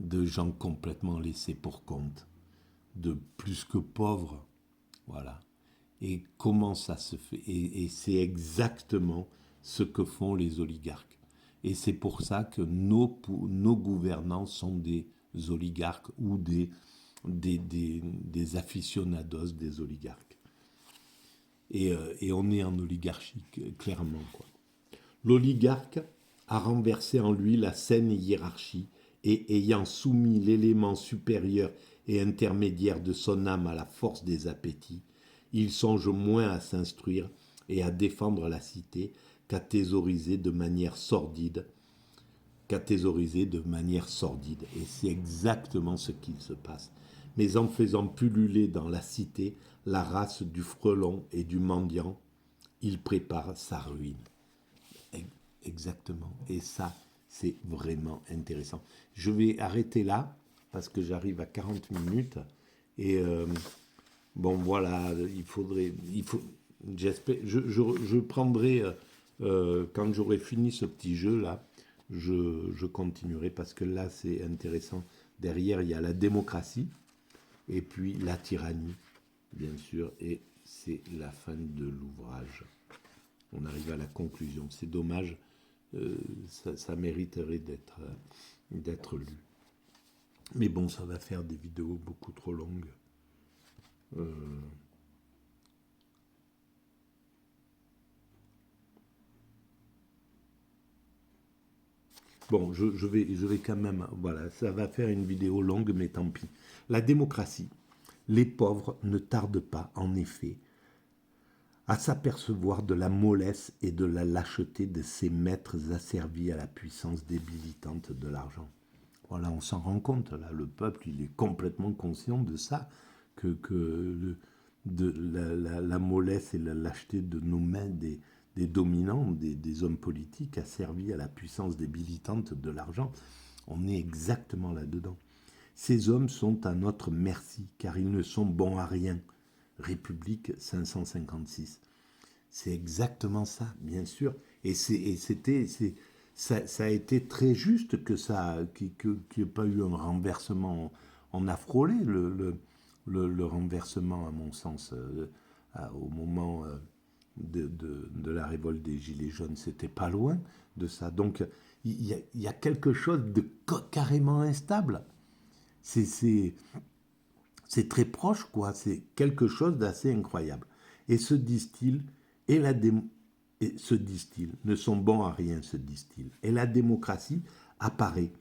de gens complètement laissés pour compte, de plus que pauvres, voilà. Et comment ça se fait? Et c'est exactement ce que font les oligarques. Et c'est pour ça que nos gouvernants sont des oligarques ou des aficionados des oligarques. Et on est en oligarchie, clairement, quoi. L'oligarque a renversé en lui la saine hiérarchie et ayant soumis l'élément supérieur et intermédiaire de son âme à la force des appétits, il songe moins à s'instruire et à défendre la cité qu'à thésauriser de manière sordide. Et c'est exactement ce qu'il se passe. Mais en faisant pulluler dans la cité la race du frelon et du mendiant, il prépare sa ruine. Exactement. Et ça, c'est vraiment intéressant. Je vais arrêter là, parce que j'arrive à 40 minutes. Et bon, voilà, j'espère, je prendrai, quand j'aurai fini ce petit jeu-là, je continuerai, parce que là, c'est intéressant. Derrière, il y a la démocratie, et puis la tyrannie, bien sûr, et c'est la fin de l'ouvrage. On arrive à la conclusion. C'est dommage, ça mériterait d'être lu. Mais bon, ça va faire des vidéos beaucoup trop longues. Bon, je vais quand même... Voilà, ça va faire une vidéo longue, mais tant pis. La démocratie. Les pauvres ne tardent pas, en effet, à s'apercevoir de la mollesse et de la lâcheté de ces maîtres asservis à la puissance débilitante de l'argent. Voilà, on s'en rend compte, là, le peuple, il est complètement conscient de ça, la mollesse et la lâcheté de nos mains des dominants, des hommes politiques asservis à la puissance débilitante de l'argent. On est exactement là-dedans. Ces hommes sont à notre merci, car ils ne sont bons à rien. République 556. C'est exactement ça, bien sûr. Et ça a été très juste qu'il n'y ait pas eu un renversement. On a frôlé le renversement, à mon sens, au moment de la révolte des Gilets jaunes. C'était pas loin de ça. Donc, il y a quelque chose de carrément instable. C'est très proche, quoi. C'est quelque chose d'assez incroyable. Et se disent-ils, ne sont bons à rien, se disent-ils. Et la démocratie apparaît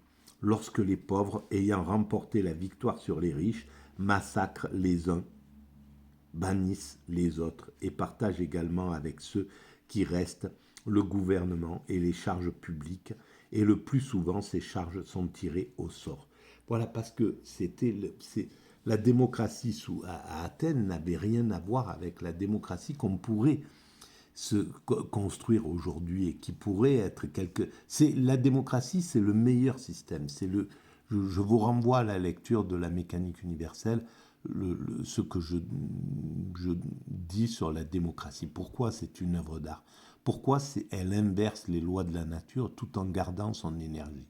lorsque les pauvres, ayant remporté la victoire sur les riches, massacrent les uns, bannissent les autres et partagent également avec ceux qui restent le gouvernement et les charges publiques. Et le plus souvent, ces charges sont tirées au sort. Voilà, parce que la démocratie à Athènes n'avait rien à voir avec la démocratie qu'on pourrait se construire aujourd'hui et qui pourrait être la démocratie, c'est le meilleur système. Je vous renvoie à la lecture de la mécanique universelle, ce que je dis sur la démocratie. Pourquoi c'est une œuvre d'art? Pourquoi elle inverse les lois de la nature tout en gardant son énergie?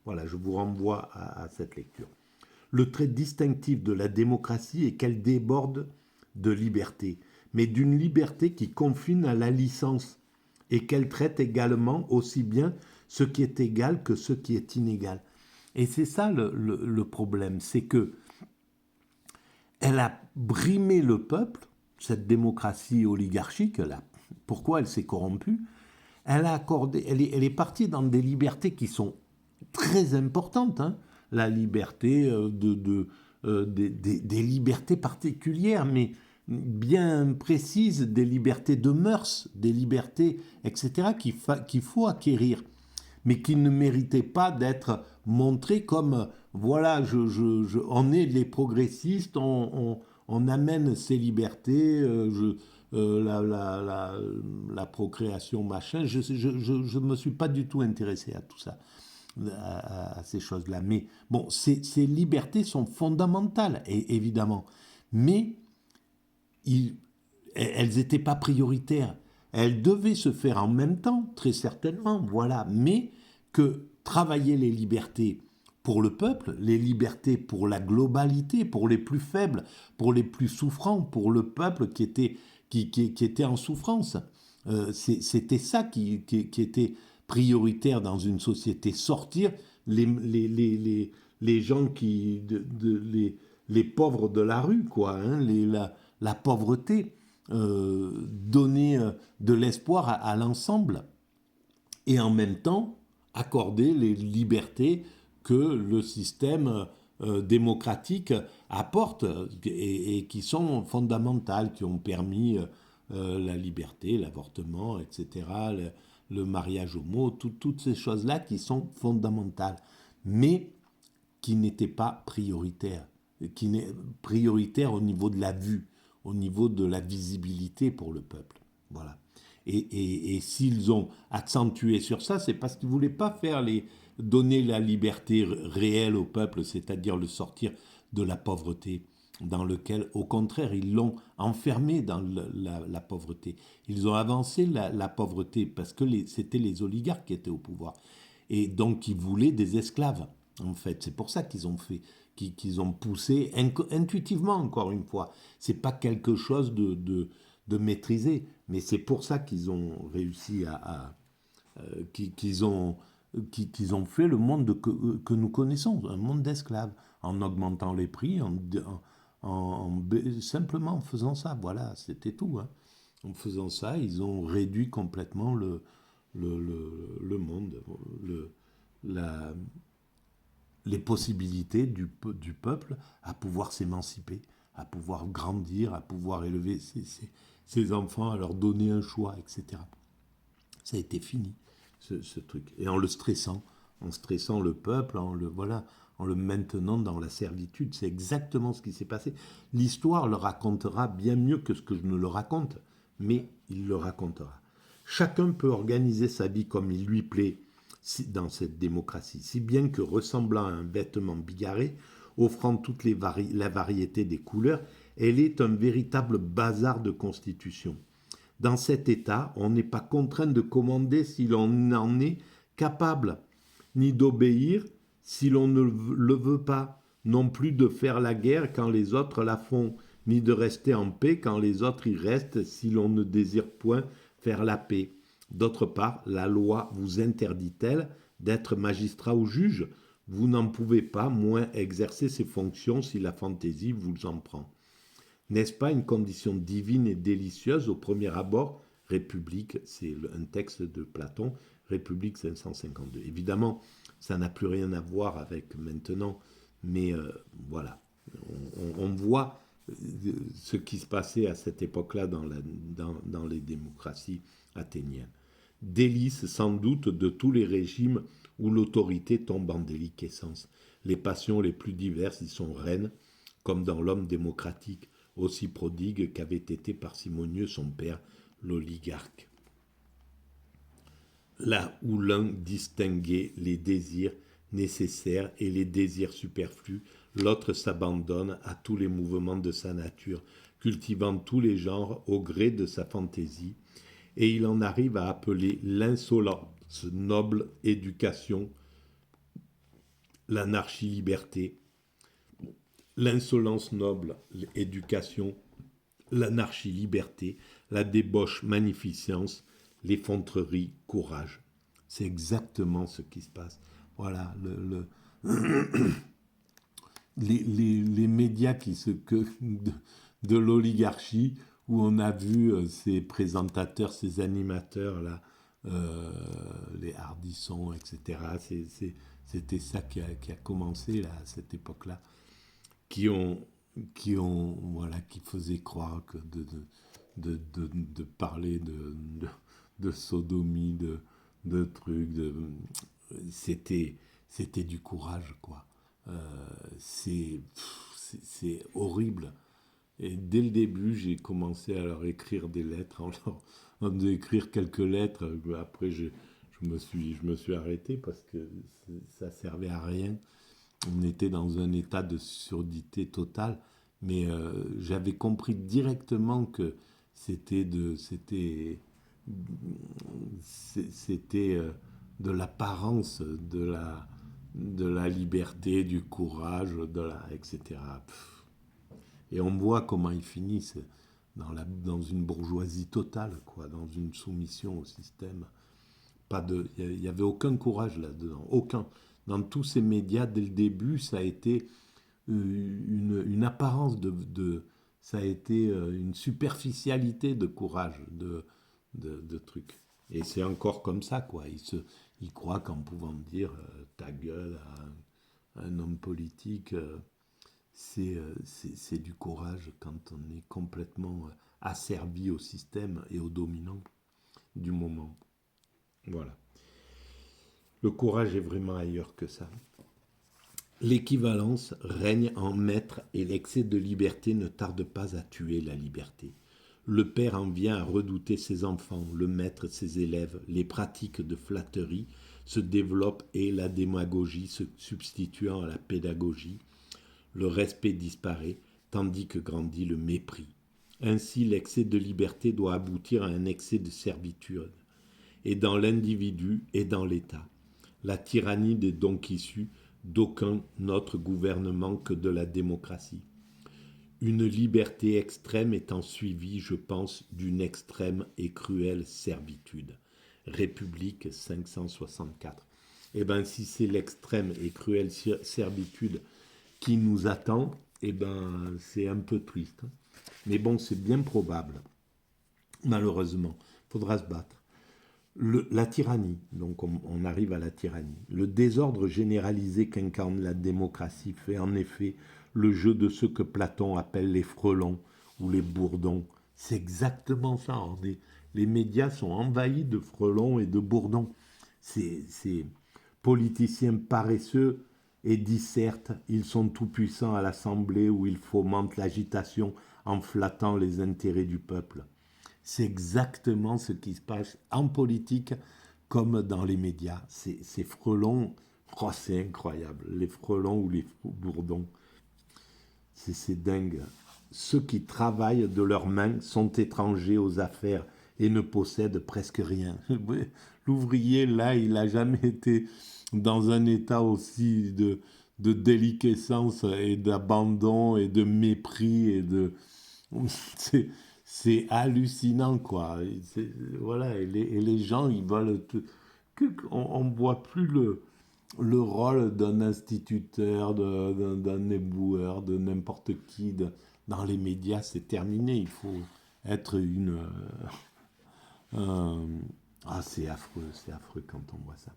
Voilà, je vous renvoie à cette lecture. Le trait distinctif de la démocratie est qu'elle déborde de liberté, mais d'une liberté qui confine à la licence et qu'elle traite également aussi bien ce qui est égal que ce qui est inégal. Et c'est ça le problème, c'est que elle a brimé le peuple, cette démocratie oligarchique là. Pourquoi elle s'est corrompue? Elle est partie dans des libertés qui sont très importantes, hein. La liberté des libertés particulières, mais bien précises, des libertés de mœurs, des libertés, etc., qu'il faut acquérir, mais qui ne méritaient pas d'être montrées comme, voilà, on est les progressistes, on amène ces libertés, la procréation, machin. Je ne me suis pas du tout intéressé à tout ça, à ces choses-là. Mais bon, ces libertés sont fondamentales, évidemment. Mais elles n'étaient pas prioritaires. Elles devaient se faire en même temps, très certainement, voilà, mais que travailler les libertés pour le peuple, les libertés pour la globalité, pour les plus faibles, pour les plus souffrants, pour le peuple qui était en souffrance. C'était ça qui était prioritaire dans une société. Sortir les gens les pauvres de la rue, quoi, hein, la pauvreté, donner de l'espoir à l'ensemble et en même temps accorder les libertés que le système démocratique apporte et qui sont fondamentales, qui ont permis la liberté, l'avortement, etc., le mariage homo, toutes ces choses-là qui sont fondamentales, mais qui n'étaient pas prioritaires, qui n'est prioritaire au niveau de la vue, au niveau de la visibilité pour le peuple. Voilà. Et s'ils ont accentué sur ça, c'est parce qu'ils ne voulaient pas donner la liberté réelle au peuple, c'est-à-dire le sortir de la pauvreté, dans lequel, au contraire, ils l'ont enfermé dans la pauvreté. Ils ont avancé la pauvreté parce que c'était les oligarques qui étaient au pouvoir. Et donc, ils voulaient des esclaves, en fait. C'est pour ça qu'ils ont fait, qu'ils ont poussé intuitivement, encore une fois. C'est pas quelque chose de maîtrisé, mais c'est pour ça qu'ils ont réussi qu'ils ont fait le monde que nous connaissons, un monde d'esclaves, en augmentant les prix, simplement en faisant ça. Voilà, c'était tout. Hein. En faisant ça, ils ont réduit complètement le monde, la, les possibilités du peuple à pouvoir s'émanciper, à pouvoir grandir, à pouvoir élever ses enfants, à leur donner un choix, etc. Ça a été fini, ce truc. Et en stressant le peuple, en le maintenant dans la servitude. C'est exactement ce qui s'est passé. L'histoire le racontera bien mieux que ce que je ne le raconte, mais il le racontera. Chacun peut organiser sa vie comme il lui plaît dans cette démocratie, si bien que ressemblant à un vêtement bigarré, offrant toute la variété des couleurs, elle est un véritable bazar de constitution. Dans cet état, on n'est pas contraint de commander si l'on en est capable, ni d'obéir si l'on ne le veut pas, non plus de faire la guerre quand les autres la font, ni de rester en paix quand les autres y restent si l'on ne désire point faire la paix. D'autre part, la loi vous interdit-elle d'être magistrat ou juge? Vous n'en pouvez pas moins exercer ces fonctions si la fantaisie vous en prend. N'est-ce pas une condition divine et délicieuse au premier abord? République, c'est un texte de Platon, République 552. Évidemment, ça n'a plus rien à voir avec maintenant, mais voilà. On voit ce qui se passait à cette époque-là dans les démocraties athéniennes. Délice sans doute de tous les régimes où l'autorité tombe en déliquescence. Les passions les plus diverses y sont reines, comme dans l'homme démocratique, aussi prodigue qu'avait été parcimonieux son père, l'oligarque. Là où l'un distinguait les désirs nécessaires et les désirs superflus, l'autre s'abandonne à tous les mouvements de sa nature, cultivant tous les genres au gré de sa fantaisie, et il en arrive à appeler l'insolence noble éducation, l'anarchie-liberté, l'insolence noble éducation, l'anarchie-liberté, la débauche magnificence, l'effronterie courage. C'est exactement ce qui se passe. Voilà, les médias de l'oligarchie, où on a vu ces présentateurs, ces animateurs, là, les Hardisson, etc. C'était ça qui a commencé là, à cette époque-là, qui faisaient croire que de parler de sodomie, de trucs, c'était du courage, quoi. C'est horrible. Et dès le début, j'ai commencé à leur écrire des lettres, en d'écrire quelques lettres. Après, je me suis arrêté parce que ça servait à rien. On était dans un état de surdité totale, mais j'avais compris directement que c'était de l'apparence de la liberté, du courage, etc. Et on voit comment ils finissent dans une bourgeoisie totale, quoi, dans une soumission au système. Il n'y avait aucun courage là-dedans, aucun. Dans tous ces médias, dès le début, ça a été une apparence ça a été une superficialité de courage, de trucs. Et c'est encore comme ça, quoi. Ils croient qu'en pouvant dire ta gueule à un homme politique, c'est du courage quand on est complètement asservi au système et aux dominants du moment. Voilà. Le courage est vraiment ailleurs que ça. L'équivalence règne en maître et l'excès de liberté ne tarde pas à tuer la liberté. Le père en vient à redouter ses enfants, le maître ses élèves, les pratiques de flatterie se développent et la démagogie se substituant à la pédagogie, le respect disparaît, tandis que grandit le mépris. Ainsi, l'excès de liberté doit aboutir à un excès de servitude, et dans l'individu et dans l'État. La tyrannie n'est donc issue d'aucun autre gouvernement que de la démocratie. Une liberté extrême étant suivie, je pense, d'une extrême et cruelle servitude. République 564. Eh bien, si c'est l'extrême et cruelle servitude qui nous attend, eh ben, c'est un peu triste. Mais bon, c'est bien probable. Malheureusement, il faudra se battre. La tyrannie, donc on arrive à la tyrannie. Le désordre généralisé qu'incarne la démocratie fait en effet le jeu de ce que Platon appelle les frelons ou les bourdons. C'est exactement ça. Les médias sont envahis de frelons et de bourdons. Ces politiciens paresseux et dissertent, ils sont tout-puissants à l'Assemblée où ils fomentent l'agitation en flattant les intérêts du peuple. C'est exactement ce qui se passe en politique comme dans les médias. Ces frelons, oh, c'est incroyable. Les frelons ou les bourdons, c'est dingue. Ceux qui travaillent de leurs mains sont étrangers aux affaires et ne possèdent presque rien. L'ouvrier, là, il n'a jamais été dans un état aussi de déliquescence et d'abandon et de mépris et de... C'est hallucinant, quoi. Voilà, et les gens, ils veulent... on ne voit plus le rôle d'un instituteur, d'un éboueur, de n'importe qui. Dans les médias, c'est terminé. Il faut être c'est affreux quand on voit ça.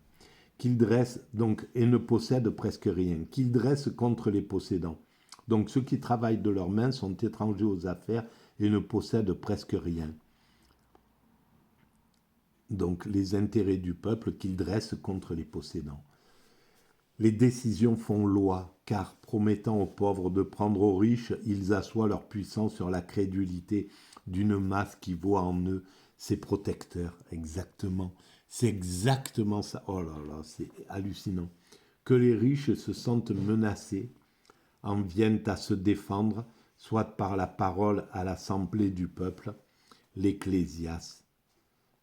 Qu'il dresse, donc, et ne possède presque rien. Qu'il dresse contre les possédants. Donc, ceux qui travaillent de leurs mains sont étrangers aux affaires et ne possèdent presque rien. Donc, les intérêts du peuple qu'ils dressent contre les possédants. Les décisions font loi, car promettant aux pauvres de prendre aux riches, ils assoient leur puissance sur la crédulité d'une masse qui voit en eux ses protecteurs. Exactement. C'est exactement ça. Oh là là, c'est hallucinant. Que les riches se sentent menacés, en viennent à se défendre, soit par la parole à l'assemblée du peuple, l'ecclésias,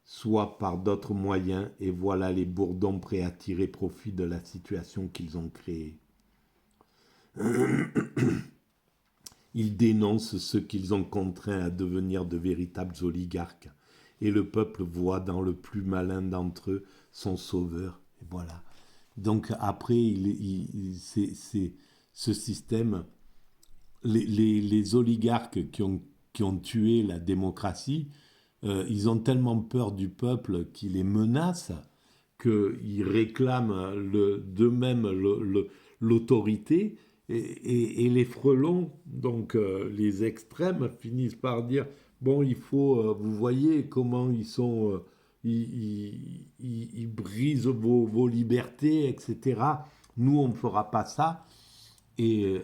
soit par d'autres moyens, et voilà les bourdons prêts à tirer profit de la situation qu'ils ont créée. Ils dénoncent ceux qu'ils ont contraints à devenir de véritables oligarques, et le peuple voit dans le plus malin d'entre eux son sauveur. Et voilà. Donc après, ce système, les oligarques qui ont tué la démocratie, ils ont tellement peur du peuple qui les menace qu'ils réclament d'eux-mêmes l'autorité et les frelons, donc les extrêmes, finissent par dire bon, il faut, vous voyez comment ils sont, ils brisent vos libertés, etc. Nous, on ne fera pas ça. Et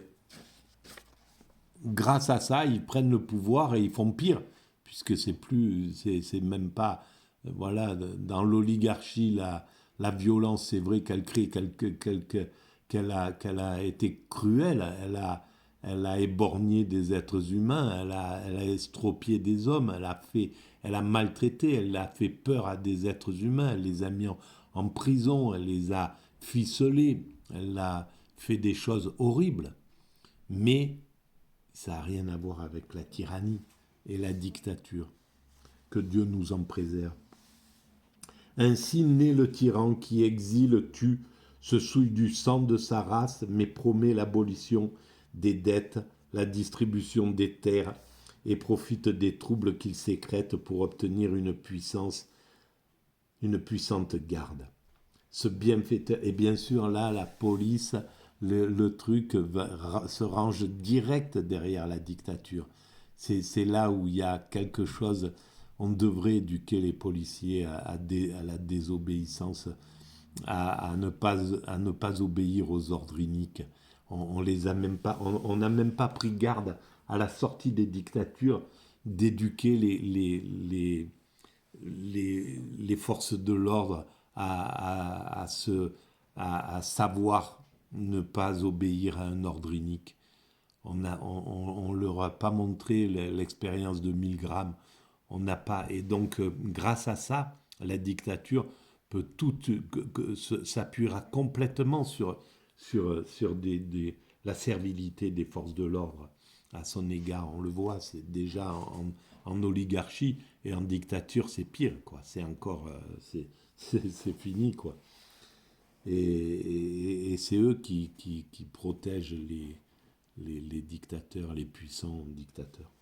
grâce à ça, ils prennent le pouvoir et ils font pire, puisque c'est même pas, voilà, dans l'oligarchie, la violence, c'est vrai qu'elle crée qu'elle a été cruelle, elle a éborgné des êtres humains, elle a estropié des hommes, elle a maltraité, elle a fait peur à des êtres humains, elle les a mis en prison, elle les a ficelés, elle a fait des choses horribles. Mais ça n'a rien à voir avec la tyrannie et la dictature. Que Dieu nous en préserve. Ainsi naît le tyran qui exile, tue, se souille du sang de sa race, mais promet l'abolition des dettes, la distribution des terres, et profite des troubles qu'il sécrète pour obtenir une puissante garde. Ce bienfaiteur, et bien sûr là, la police, le truc se range direct derrière la dictature. C'est là où il y a quelque chose. On devrait éduquer les policiers à la désobéissance, à ne pas obéir aux ordres iniques. On les a même pas, on n'a même pas pris garde à la sortie des dictatures d'éduquer les forces de l'ordre à savoir ne pas obéir à un ordre inique. On leur a pas montré l'expérience de Milgram. On n'a pas. Et donc, grâce à ça, la dictature peut s'appuiera complètement sur la servilité des forces de l'ordre à son égard. On le voit, c'est déjà en oligarchie et en dictature, c'est pire, quoi. C'est encore, c'est fini, quoi. Et c'est eux qui protègent les dictateurs, les puissants dictateurs.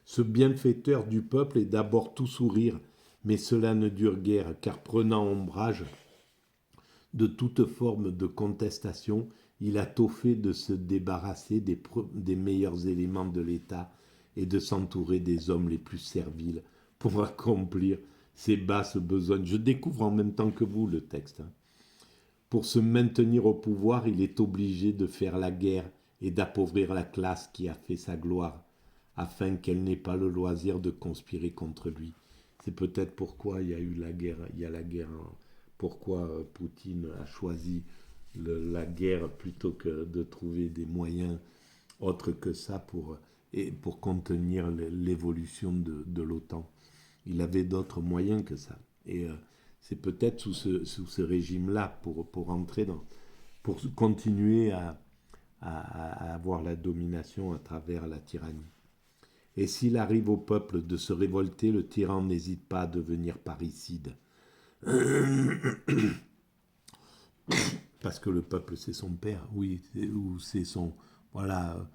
Ce bienfaiteur du peuple est d'abord tout sourire, mais cela ne dure guère, car prenant ombrage de toute forme de contestation, il a tôt fait de se débarrasser des meilleurs éléments de l'État et de s'entourer des hommes les plus serviles pour accomplir ses basses besognes. Je découvre en même temps que vous le texte. Pour se maintenir au pouvoir, il est obligé de faire la guerre et d'appauvrir la classe qui a fait sa gloire, afin qu'elle n'ait pas le loisir de conspirer contre lui. C'est peut-être pourquoi il y a eu la guerre, pourquoi Poutine a choisi la guerre plutôt que de trouver des moyens autres que ça pour contenir l'évolution de l'OTAN. Il avait d'autres moyens que ça. Et c'est peut-être sous ce régime-là pour continuer à avoir la domination à travers la tyrannie. Et s'il arrive au peuple de se révolter, le tyran n'hésite pas à devenir parricide. Parce que le peuple, c'est son père, oui, ou c'est son... Voilà.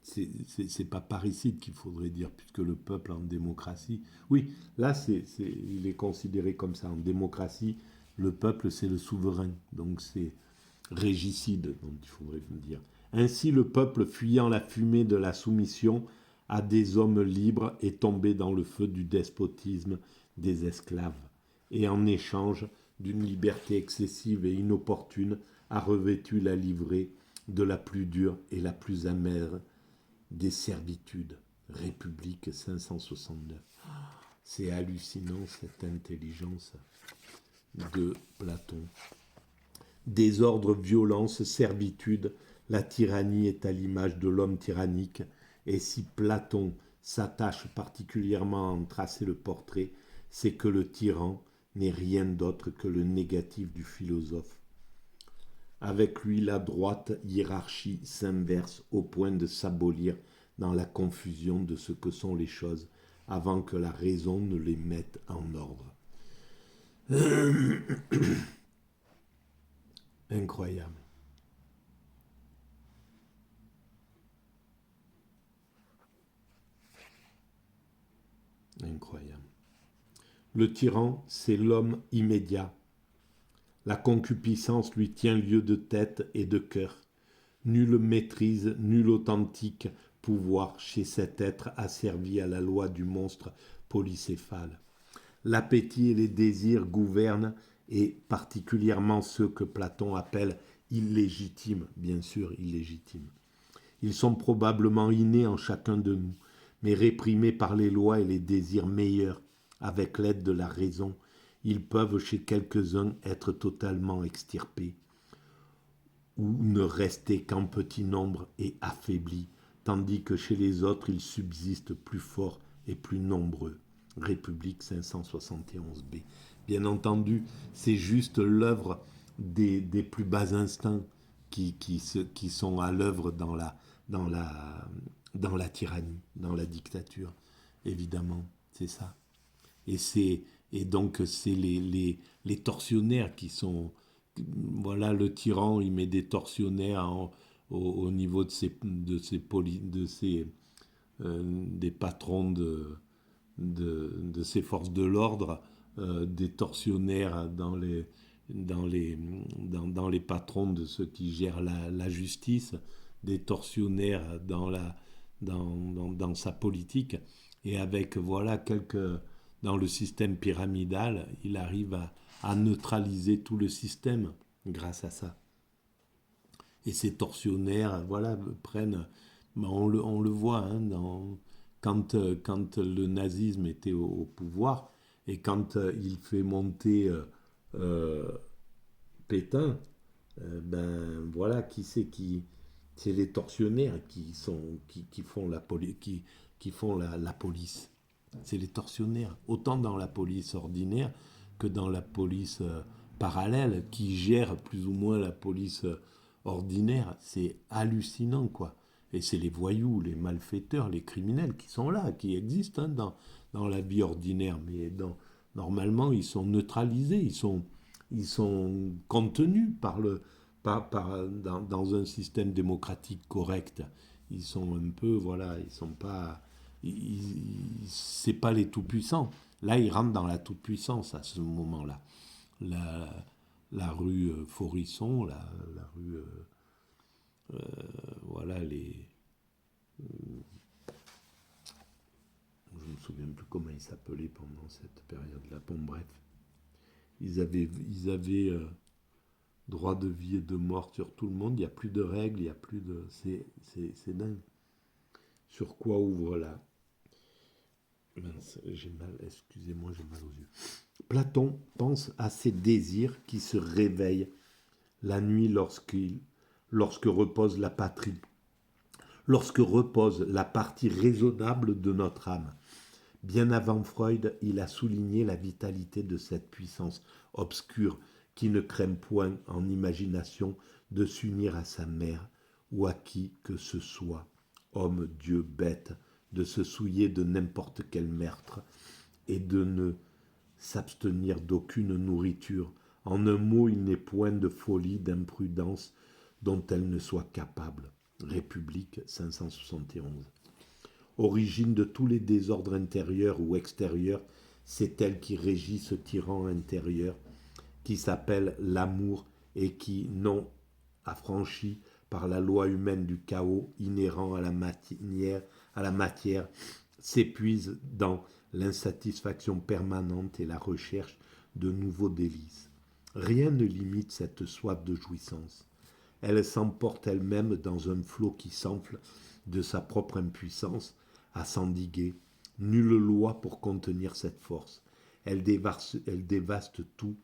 C'est pas parricide qu'il faudrait dire, puisque le peuple en démocratie... Oui, là, il est considéré comme ça. En démocratie, le peuple, c'est le souverain. Donc c'est régicide, donc il faudrait dire. Ainsi, le peuple, fuyant la fumée de la soumission à des hommes libres, est tombé dans le feu du despotisme des esclaves, et en échange d'une liberté excessive et inopportune, a revêtu la livrée de la plus dure et la plus amère des servitudes. République 569. C'est hallucinant cette intelligence de Platon. Désordre, violence, servitude, la tyrannie est à l'image de l'homme tyrannique, et si Platon s'attache particulièrement à en tracer le portrait, c'est que le tyran n'est rien d'autre que le négatif du philosophe. Avec lui, la droite hiérarchie s'inverse au point de s'abolir dans la confusion de ce que sont les choses, avant que la raison ne les mette en ordre. Incroyable. Incroyable. Le tyran, c'est l'homme immédiat. La concupiscence lui tient lieu de tête et de cœur. Nulle maîtrise, nul authentique pouvoir chez cet être asservi à la loi du monstre polycéphale. L'appétit et les désirs gouvernent, et particulièrement ceux que Platon appelle illégitimes, bien sûr illégitimes. Ils sont probablement innés en chacun de nous, mais réprimés par les lois et les désirs meilleurs, avec l'aide de la raison, ils peuvent chez quelques-uns être totalement extirpés. où ne restait qu'en petit nombre et affaibli, tandis que chez les autres ils subsistent plus forts et plus nombreux. République 571b. Bien entendu, c'est juste l'œuvre des plus bas instincts qui sont à l'œuvre dans la tyrannie, dans la dictature, évidemment, c'est ça. Et, c'est, et donc, c'est les tortionnaires qui sont... Voilà, le tyran, il met des tortionnaires au niveau des patrons de ces forces de l'ordre, des tortionnaires dans les patrons de ceux qui gèrent la justice, des tortionnaires dans sa politique. Et avec, voilà, dans le système pyramidal, il arrive à neutraliser tout le système grâce à ça. Et ces tortionnaires, voilà, prennent... On le voit, hein, quand le nazisme était au pouvoir et quand il fait monter euh, Pétain, ben voilà, qui c'est qui... C'est les tortionnaires qui font qui font la police. C'est les tortionnaires, autant dans la police ordinaire que dans la police parallèle qui gère plus ou moins la police ordinaire. C'est hallucinant, quoi. Et c'est les voyous, les malfaiteurs, les criminels qui sont là, qui existent, hein, dans la vie ordinaire. Mais normalement, ils sont neutralisés, ils sont contenus dans un système démocratique correct. Ils sont un peu, voilà, ils sont pas... C'est pas les tout-puissants. Là, ils rentrent dans la toute-puissance à ce moment-là. La rue Forisson, la rue... voilà, je ne me souviens plus comment ils s'appelaient pendant cette période-là. Bon, bref. Ils avaient droit de vie et de mort sur tout le monde. Il n'y a plus de règles, il n'y a plus de... C'est dingue. Sur quoi ouvre là? Mince, j'ai mal, excusez-moi, j'ai mal aux yeux. Platon pense à ces désirs qui se réveillent la nuit lorsque repose la patrie, lorsque repose la partie raisonnable de notre âme. Bien avant Freud, il a souligné la vitalité de cette puissance obscure qui ne craint point en imagination de s'unir à sa mère ou à qui que ce soit, homme, Dieu, bête, de se souiller de n'importe quel meurtre et de ne s'abstenir d'aucune nourriture. En un mot, il n'est point de folie, d'imprudence dont elle ne soit capable. République 571. Origine de tous les désordres intérieurs ou extérieurs, c'est elle qui régit ce tyran intérieur qui s'appelle l'amour et qui, non affranchi par la loi humaine du chaos inhérent à la matière, s'épuise dans l'insatisfaction permanente et la recherche de nouveaux délices. Rien ne limite cette soif de jouissance. Elle s'emporte elle-même dans un flot qui s'enfle de sa propre impuissance à s'endiguer. Nulle loi pour contenir cette force. Elle dévaste tout,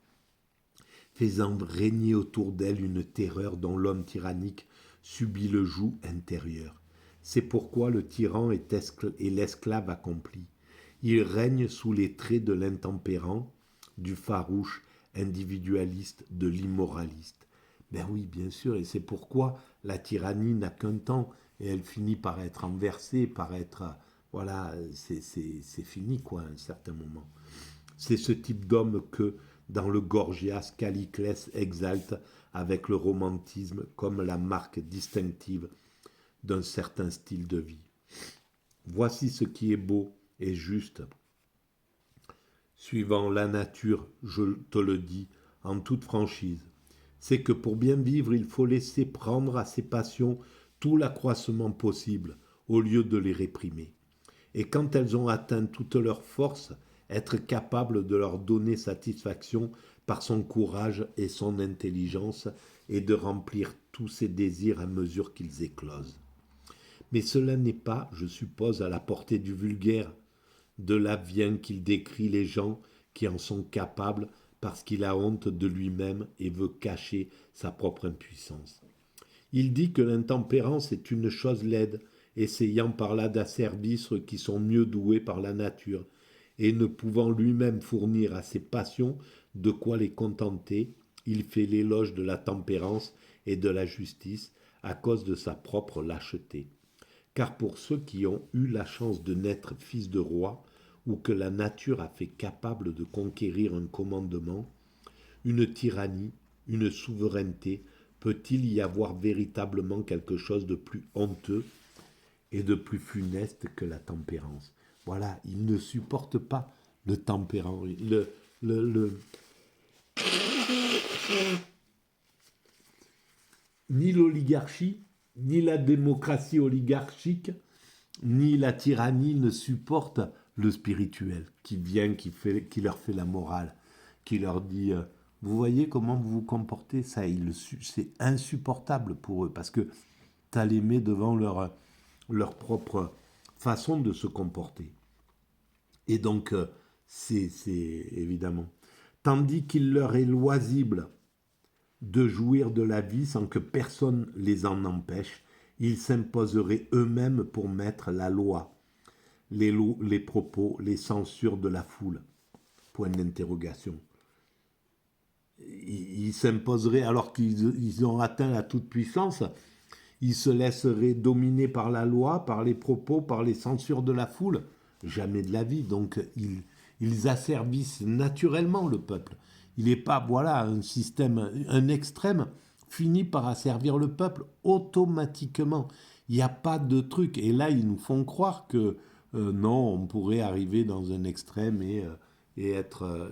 faisant régner autour d'elle une terreur dont l'homme tyrannique subit le joug intérieur. C'est pourquoi le tyran est l'esclave accompli. Il règne sous les traits de l'intempérant, du farouche individualiste, de l'immoraliste. Ben oui, bien sûr, et c'est pourquoi la tyrannie n'a qu'un temps, et elle finit par être renversée, par être... Voilà, c'est fini, quoi, à un certain moment. C'est ce type d'homme que, dans le Gorgias, Caliclès exalte avec le romantisme comme la marque distinctive d'un certain style de vie. Voici ce qui est beau et juste. Suivant la nature, je te le dis en toute franchise, c'est que pour bien vivre, il faut laisser prendre à ses passions tout l'accroissement possible, au lieu de les réprimer. Et quand elles ont atteint toute leur force, être capable de leur donner satisfaction par son courage et son intelligence et de remplir tous ses désirs à mesure qu'ils éclosent. Mais cela n'est pas, je suppose, à la portée du vulgaire. De là vient qu'il décrit les gens qui en sont capables parce qu'il a honte de lui-même et veut cacher sa propre impuissance. Il dit que l'intempérance est une chose laide, essayant par là d'asservir ceux qui sont mieux doués par la nature, et ne pouvant lui-même fournir à ses passions de quoi les contenter, il fait l'éloge de la tempérance et de la justice à cause de sa propre lâcheté. Car pour ceux qui ont eu la chance de naître fils de roi, ou que la nature a fait capable de conquérir un commandement, une tyrannie, une souveraineté, peut-il y avoir véritablement quelque chose de plus honteux et de plus funeste que la tempérance? Voilà, il ne supporte pas le tempérant, ni l'oligarchie, ni la démocratie oligarchique, ni la tyrannie ne supportent le spirituel qui vient, qui leur fait la morale, qui leur dit vous voyez comment vous vous comportez, ça, c'est insupportable pour eux parce que tu as les mets devant leur propre façon de se comporter. Et donc, c'est évidemment. Tandis qu'il leur est loisible de jouir de la vie sans que personne les en empêche, ils s'imposeraient eux-mêmes pour mettre la loi, les propos, les censures de la foule. Point d'interrogation. Ils s'imposeraient alors qu'ils ont atteint la toute-puissance, ils se laisseraient dominer par la loi, par les propos, par les censures de la foule. Jamais de la vie. Donc ils asservissent naturellement le peuple. Il n'est pas, voilà, un système, un extrême finit par asservir le peuple automatiquement. Il n'y a pas de truc. Et là, ils nous font croire que non, on pourrait arriver dans un extrême et être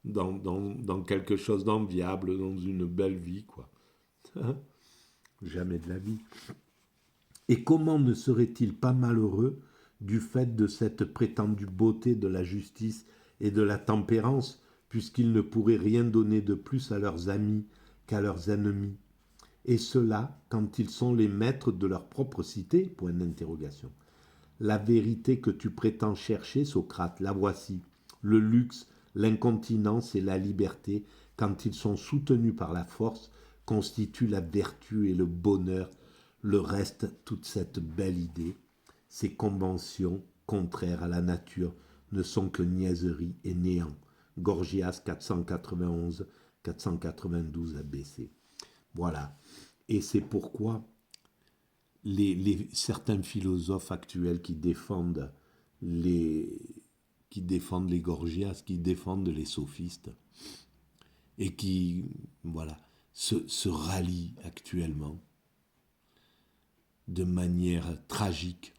dans quelque chose d'enviable, dans une belle vie, quoi. Jamais de la vie. Et comment ne serait-il pas malheureux du fait de cette prétendue beauté de la justice et de la tempérance, puisqu'ils ne pourraient rien donner de plus à leurs amis qu'à leurs ennemis, et cela quand ils sont les maîtres de leur propre cité? Point d'interrogation. La vérité que tu prétends chercher, Socrate, la voici. Le luxe, l'incontinence et la liberté, quand ils sont soutenus par la force, constituent la vertu et le bonheur. Le reste, toute cette belle idée, ces conventions contraires à la nature, ne sont que niaiserie et néant. Gorgias 491-492 ABC. Voilà. Et c'est pourquoi certains philosophes actuels qui défendent les Gorgias, qui défendent les sophistes, et qui, voilà, se rallient actuellement de manière tragique,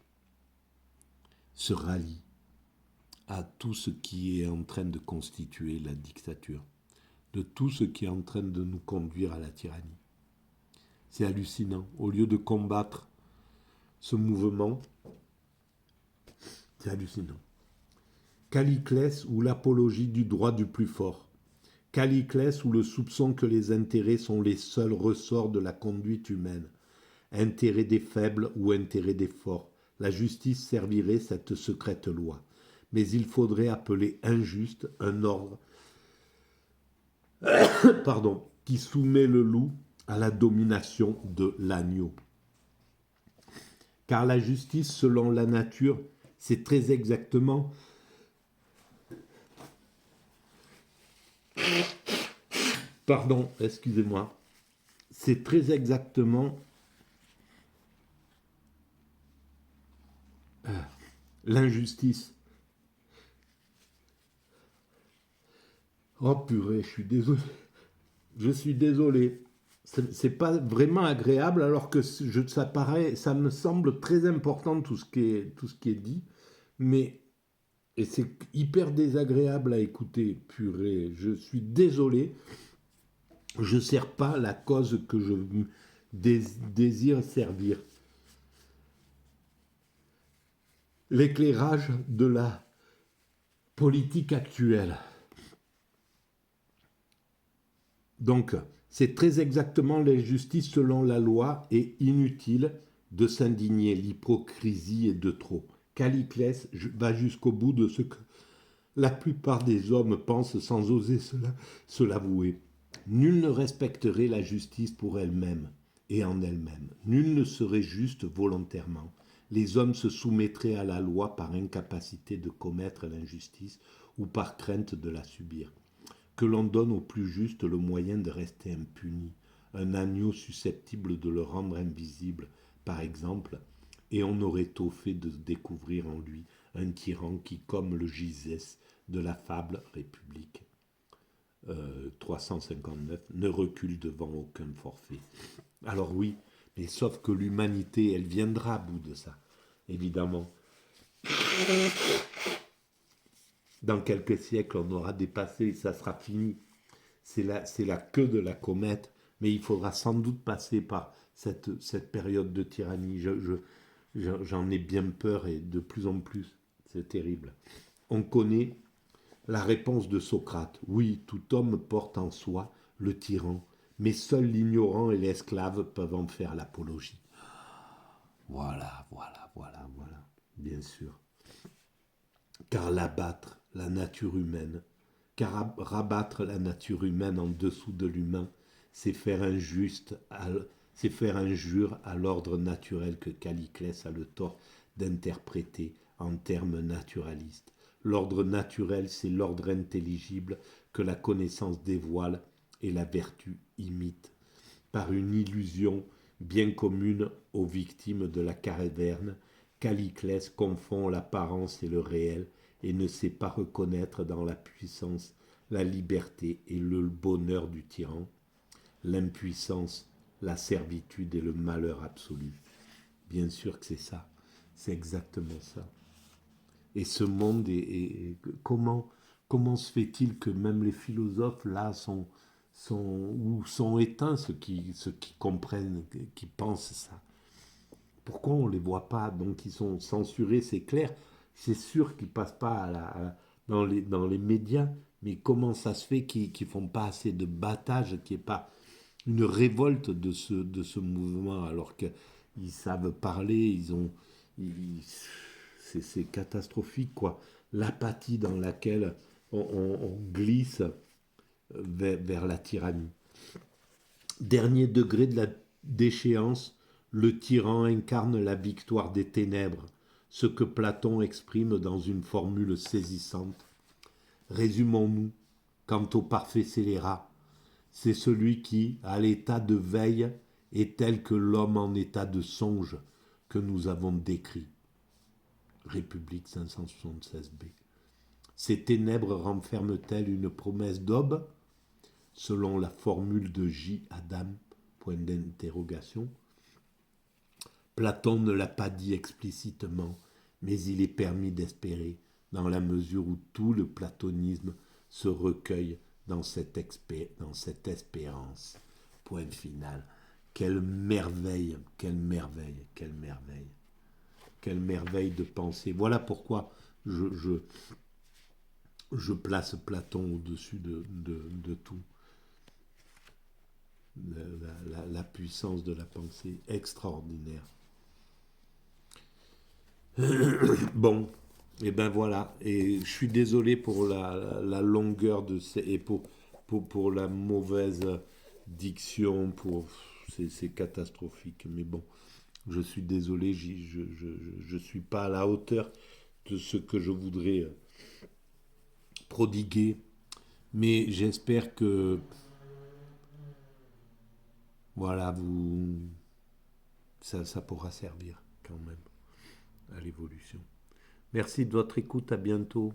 se rallient à tout ce qui est en train de constituer la dictature, de tout ce qui est en train de nous conduire à la tyrannie. C'est hallucinant. Au lieu de combattre ce mouvement, c'est hallucinant. Caliclès ou l'apologie du droit du plus fort. Caliclès ou le soupçon que les intérêts sont les seuls ressorts de la conduite humaine. Intérêt des faibles ou intérêt des forts. La justice servirait cette secrète loi. Mais il faudrait appeler injuste un ordre qui soumet le loup à la domination de l'agneau. Car la justice, selon la nature, c'est très exactement c'est très exactement l'injustice. Oh purée, je suis désolé. Je suis désolé. C'est pas vraiment agréable alors que ça me semble très important tout ce qui est dit, mais et c'est hyper désagréable à écouter. Purée, je suis désolé. Je ne sers pas la cause que je désire servir. L'éclairage de la politique actuelle. Donc, c'est très exactement l'injustice selon la loi et inutile de s'indigner. L'hypocrisie est de trop. Caliclès va jusqu'au bout de ce que la plupart des hommes pensent sans oser se l'avouer. Nul ne respecterait la justice pour elle-même et en elle-même. Nul ne serait juste volontairement. Les hommes se soumettraient à la loi par incapacité de commettre l'injustice ou par crainte de la subir. Que l'on donne au plus juste le moyen de rester impuni, un agneau susceptible de le rendre invisible, par exemple, et on aurait tôt fait de découvrir en lui un tyran qui, comme le Gygès de la fable République 359, ne recule devant aucun forfait. Alors oui, mais sauf que l'humanité, elle viendra à bout de ça, évidemment. Dans quelques siècles, on aura dépassé, ça sera fini. C'est la queue de la comète, mais il faudra sans doute passer par cette période de tyrannie. J'en ai bien peur et de plus en plus. C'est terrible. On connaît la réponse de Socrate. Oui, tout homme porte en soi le tyran, mais seul l'ignorant et l'esclave peuvent en faire l'apologie. Voilà, voilà, voilà, voilà, bien sûr. Car l'abattre, la nature humaine, car rabattre la nature humaine en dessous de l'humain, c'est faire c'est faire injure à l'ordre naturel que Caliclès a le tort d'interpréter en termes naturalistes. L'ordre naturel, c'est l'ordre intelligible que la connaissance dévoile et la vertu imite, par une illusion bien commune aux victimes de la caverne. Caliclès confond l'apparence et le réel et ne sait pas reconnaître dans la puissance la liberté et le bonheur du tyran, l'impuissance, la servitude et le malheur absolu. Bien sûr que c'est ça, c'est exactement ça. Et ce monde comment se fait-il que même les philosophes là sont éteints, ceux qui comprennent, qui pensent ça. Pourquoi on ne les voit pas? Donc ils sont censurés, c'est clair. C'est sûr qu'ils ne passent pas dans les médias, mais comment ça se fait qu'ils ne font pas assez de battage, qu'il n'y ait pas une révolte de ce mouvement, alors qu'ils savent parler, c'est catastrophique, quoi. L'apathie dans laquelle on glisse vers la tyrannie. Dernier degré de la déchéance, le tyran incarne la victoire des ténèbres, ce que Platon exprime dans une formule saisissante. Résumons-nous, quant au parfait scélérat, c'est celui qui, à l'état de veille, est tel que l'homme en état de songe que nous avons décrit. République 576b. Ces ténèbres renferment-elles une promesse d'aube? Selon la formule de J. Adam, point d'interrogation. Platon ne l'a pas dit explicitement, mais il est permis d'espérer, dans la mesure où tout le platonisme se recueille dans cette espérance. Point final. Quelle merveille, quelle merveille, quelle merveille. Quelle merveille de penser. Voilà pourquoi je place Platon au-dessus de tout. La puissance de la pensée extraordinaire. Bon, et ben voilà. Et je suis désolé pour la longueur et pour la mauvaise diction. C'est catastrophique. Mais bon, je suis désolé. Je suis pas à la hauteur de ce que je voudrais prodiguer. Mais j'espère que voilà, ça pourra servir quand même à l'évolution. Merci de votre écoute, à bientôt.